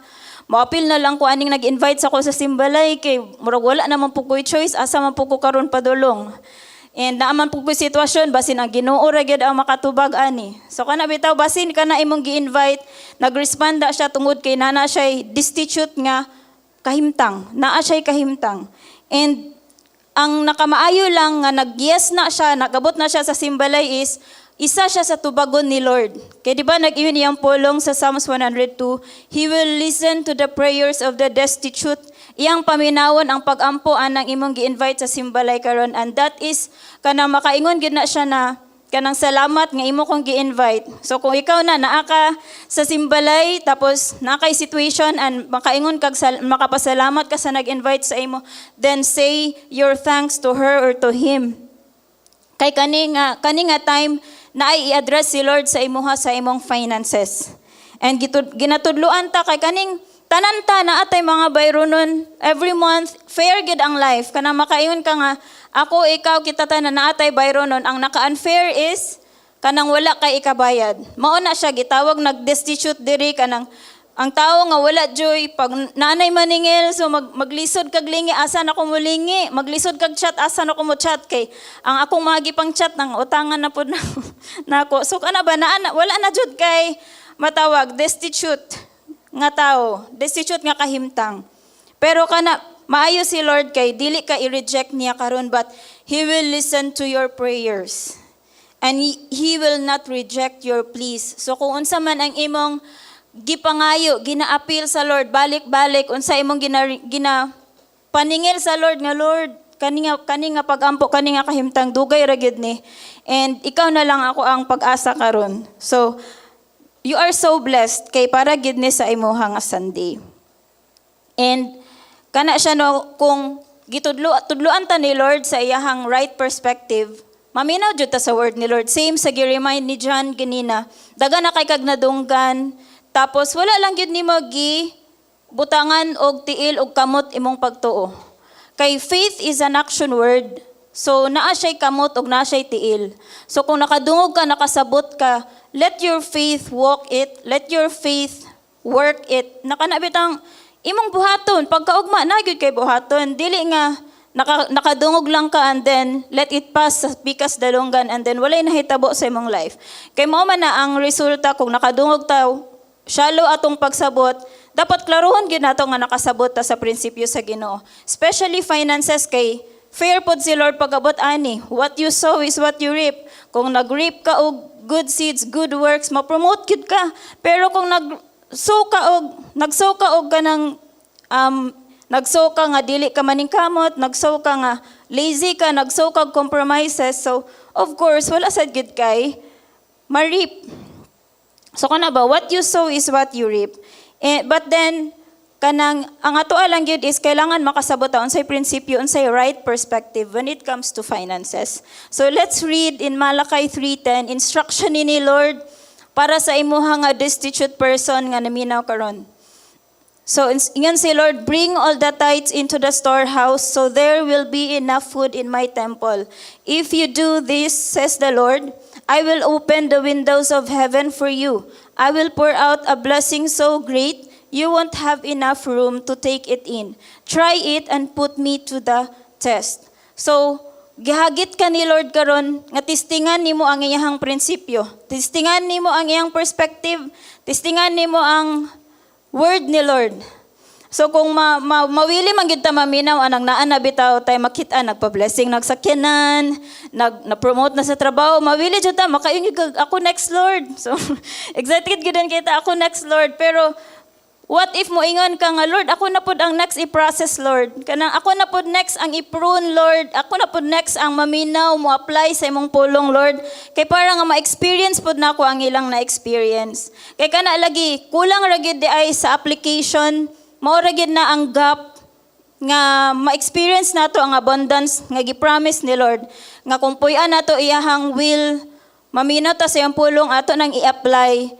maapil na lang ko aning nag-invite sa ko sa simbalay, kay murag wala naman po ko'y choice, asa man po ko karon padulong. And naaman po ko'y sitwasyon, basin ang Ginoo ra gyud ang makatubag ani. So kana bitaw, basin kana imong gi-invite, nag-responda siya tungod kay nana siya destitute nga kahimtang, naa siya kahimtang. And ang nakamaayo lang nga nag-yes na siya, nagabot na siya sa simbalay is, isa siya sa tubagon ni Lord. Kaya di ba nag-iyon iyang pulong sa Psalms 102, He will listen to the prayers of the destitute. Iyang paminawon ang pag-ampo anang imong gi-invite sa simbalay karon, and that is kanang makaingon gid na siya na kanang salamat nga imo kong gi-invite. So kung ikaw na naa ka sa simbalay tapos naa kay situation and makaingon kag makapasalamat ka sa nag-invite sa imo, then say your thanks to her or to him. Kay kani nga time na ay i-address si Lord sa imuha sa imong finances. And ginatudluan ta kay kaning tanan ta na atay mga bayronon every month, fair gid ang life. Kana makaingon ka nga, ako, ikaw, kita tanan na atay bayronon. Ang naka-unfair is, kanang wala kay ikabayad. Mauna siya, gitawag nag-destitute diri, kanang ang tao nga wala joy, pag nanay maningil, so maglisod kag lingi, asa na ko mo lingi, maglisod kag chat, asa na ko mo chat, kay ang akong mga gipang chat, nang utangan na po na ako. So kana ba, wala na jud kay matawag, destitute nga tao, destitute nga kahimtang. Pero kana, maayo si Lord kay, dili ka i-reject niya karon, but He will listen to your prayers. And He will not reject your pleas. So kung unsa man ang imong gipangayo, gina-appeal sa Lord, balik-balik, unsa imong paningil sa Lord nga, Lord, kani nga pag-ampo, kani nga kahimtang, dugay ra gyud ni. And ikaw na lang ako ang pag-asa karon. So, you are so blessed kay para gid ni sa imuha nga Sunday. And kana siya no, kung tudluan ta ni Lord sa iyahang right perspective, maminaw jud ta sa word ni Lord. Same sa gi-remind ni John ganina, daga na kay kag nadunggan, tapos wala lang gyud nimo gi butangan og tiil og kamot imong pagtuo. Kay faith is an action word. So naa siya'y kamot og naa siya'y tiil. So kung nakadungog ka, nakasabot ka, let your faith walk it, let your faith work it. Nakanabitang imong buhaton, pagkaugma na gyud kay buhaton, dili nga nakadungog lang ka and then let it pass sa pikas dalunggan and then walay nahitabo sa imong life. Kay mao man na ang resulta kung nakadungog taw, shallow atong pagsabot, dapat klaruhon gyud nato nga nakasabot ta sa prinsipyo sa Ginoo. Especially finances, kay fair pod si Lord pag-abot ani. What you sow is what you reap. Kung nag-reap ka og good seeds, good works, ma-promote gyud ka. Pero kung nagsow ka og kanang nagsow ka nga dili ka maningkamot, nagsow ka nga lazy ka, nagsow ka compromises, so of course wala sad gyud kay ma-reap. So kana ba, what you sow is what you reap. But then kanang ang ato lang gyud is kailangan makasabot ta unsay prinsipyo, unsay right perspective when it comes to finances. So let's read in Malachi 3:10, instruction ni Lord para sa imuha nga destitute person nga naminaw karon. So ingon si Lord, bring all the tithes into the storehouse, so there will be enough food in my temple. If you do this, says the Lord, I will open the windows of heaven for you. I will pour out a blessing so great, you won't have enough room to take it in. Try it and put me to the test. So, gihagit ka ni Lord karon nga testingan nimo ang iyang prinsipyo. Testingan nimo ang iyang perspective. Testingan nimo ang word ni Lord. So kung mawili man gyud ta maminaw anang naa na bitaw tay makita nagpa-blessing nagsakyanan, na-promote na sa trabaho, mawili jud ta makaingon ako next Lord. So excited gyud kita ako next Lord, pero what if mo ingon ka nga, Lord, ako na pod ang next i-process, Lord. Kanang ako na pod next ang i-prune, Lord. Ako na pod next ang maminaw, mo apply sa imong pulong, Lord. Kay para nga ma-experience pod na ako ang ilang na-experience. Kay kana lagi, kulang ra gyud di ay sa application, mao ra gyud na ang gap nga ma-experience nato ang abundance nga gi-promise ni Lord. Nga kung puy-an nato iyahang will, maminaw ta sa iyang pulong ato nang i-apply,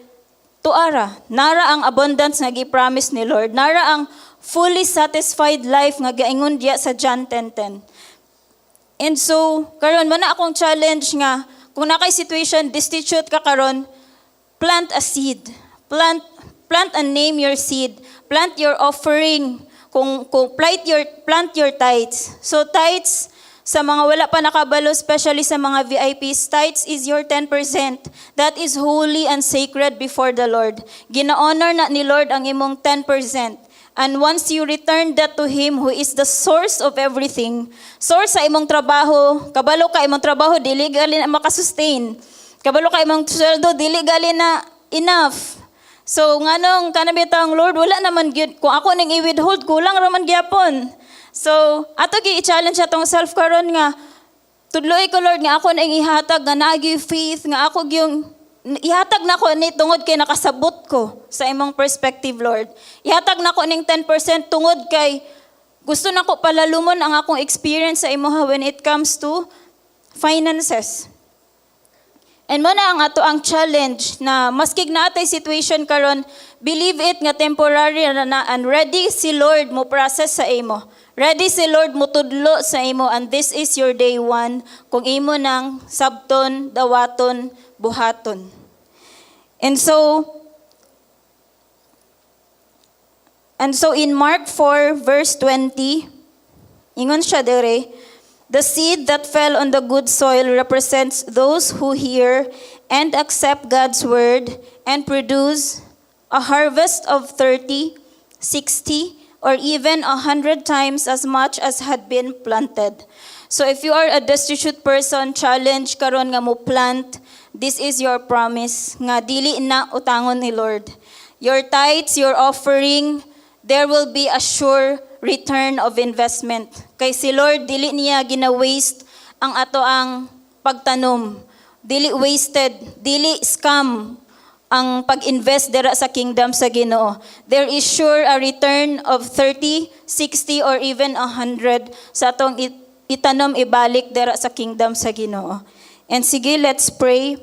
tuara, nara ang abundance nga gi-promise ni Lord, nara ang fully satisfied life nga gaingon diya sa John 10:10. And so, karon mo na akong challenge nga, kung na kay situation, destitute ka karon, plant a seed. Plant and name your seed. Plant your offering. Kung plant your tithes. So tithes, sa mga wala pa nakabalo, especially sa mga VIPs, tithes is your 10%. That is holy and sacred before the Lord. Gina-honor na ni Lord ang imong 10%. And once you return that to Him who is the source of everything, source sa imong trabaho, kabalo ka imong trabaho, dili gali na makasustain. Kabalo ka imong sweldo, dili gali na enough. So nganong kanabitang Lord, wala naman gyud. Kung ako ning i-withhold, kulang raman gyapon. So ato gi-challenge atong self karon nga, tudloy ko Lord nga ako nang ihatag nga nagi faith nga ako gyung ihatag na ko ni tungod kay nakasabot ko sa imong perspective, Lord. Ihatag na ko ning 10% tungod kay gusto na ko palalumon ang akong experience sa imoha when it comes to finances. And mo na ang ato ang challenge na maskig na atay situation karon, believe it nga temporary na and ready si Lord mo process sa imo. Ready si Lord mo tudlo sa imo, and this is your day 1 kung imo nang sabton, dawaton, buhaton. And so in Mark 4 verse 20, ingon siya dere, the seed that fell on the good soil represents those who hear and accept God's word and produce a harvest of 30, 60, or even 100 times as much as had been planted. So if you are a destitute person, challenge karon nga mo plant. This is your promise nga dili na utangon ni Lord. Your tithes, your offering, there will be a sure return of investment. Kay si Lord dili niya gina-waste ang ato ang pagtanom. Dili wasted, dili scam ang pag-invest dira sa kingdom sa Ginoo. There is sure a return of 30, 60, or even 100 sa atong itanom ibalik dira sa kingdom sa Ginoo. And sige, let's pray.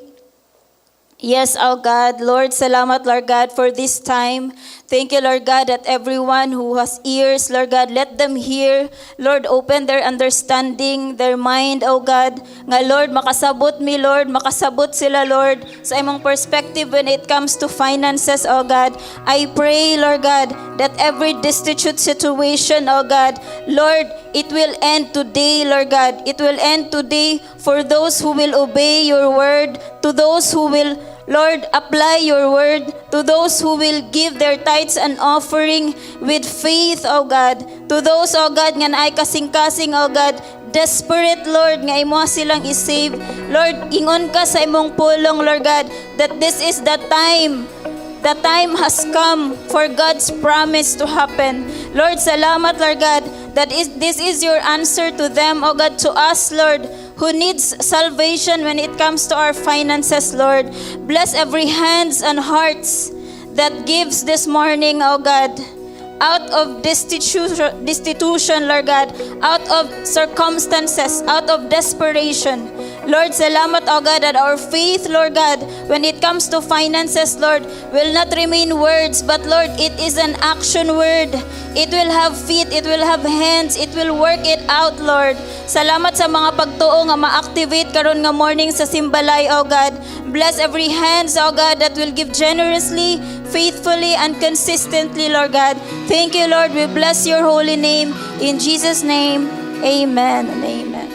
Yes, our God, Lord, salamat, Lord God, for this time. Thank you, Lord God, that everyone who has ears, Lord God, let them hear. Lord, open their understanding, their mind, oh God. Nga, Lord, makasabot me, Lord, makasabot sila, Lord, sa imong perspective when it comes to finances, oh God. I pray, Lord God, that every destitute situation, oh God, Lord, it will end today, Lord God. It will end today for those who will obey your word, to those who will, Lord, apply your word, to those who will give their tithes and offering with faith, O God. To those, O God, nga naay kasing-kasing, O God, desperate, Lord, nga imo silang isave. Lord, ingon ka sa imong pulong, Lord God, that this is the time. The time has come for God's promise to happen. Lord, salamat, Lord God, that this is your answer to them, O God, to us, Lord, who needs salvation when it comes to our finances, Lord. Bless every hands and hearts that gives this morning, O God, out of destitution, Lord God, out of circumstances, out of desperation. Lord, salamat, O God, that our faith, Lord God, when it comes to finances, Lord, will not remain words, but Lord, it is an action word. It will have feet, it will have hands, it will work it out, Lord. Salamat sa mga pagtuo nga ma-activate karon nga morning sa Simbalay, O God. Bless every hands, O God, that will give generously, faithfully, and consistently, Lord God. Thank you, Lord. We bless your holy name. In Jesus' name, amen and amen.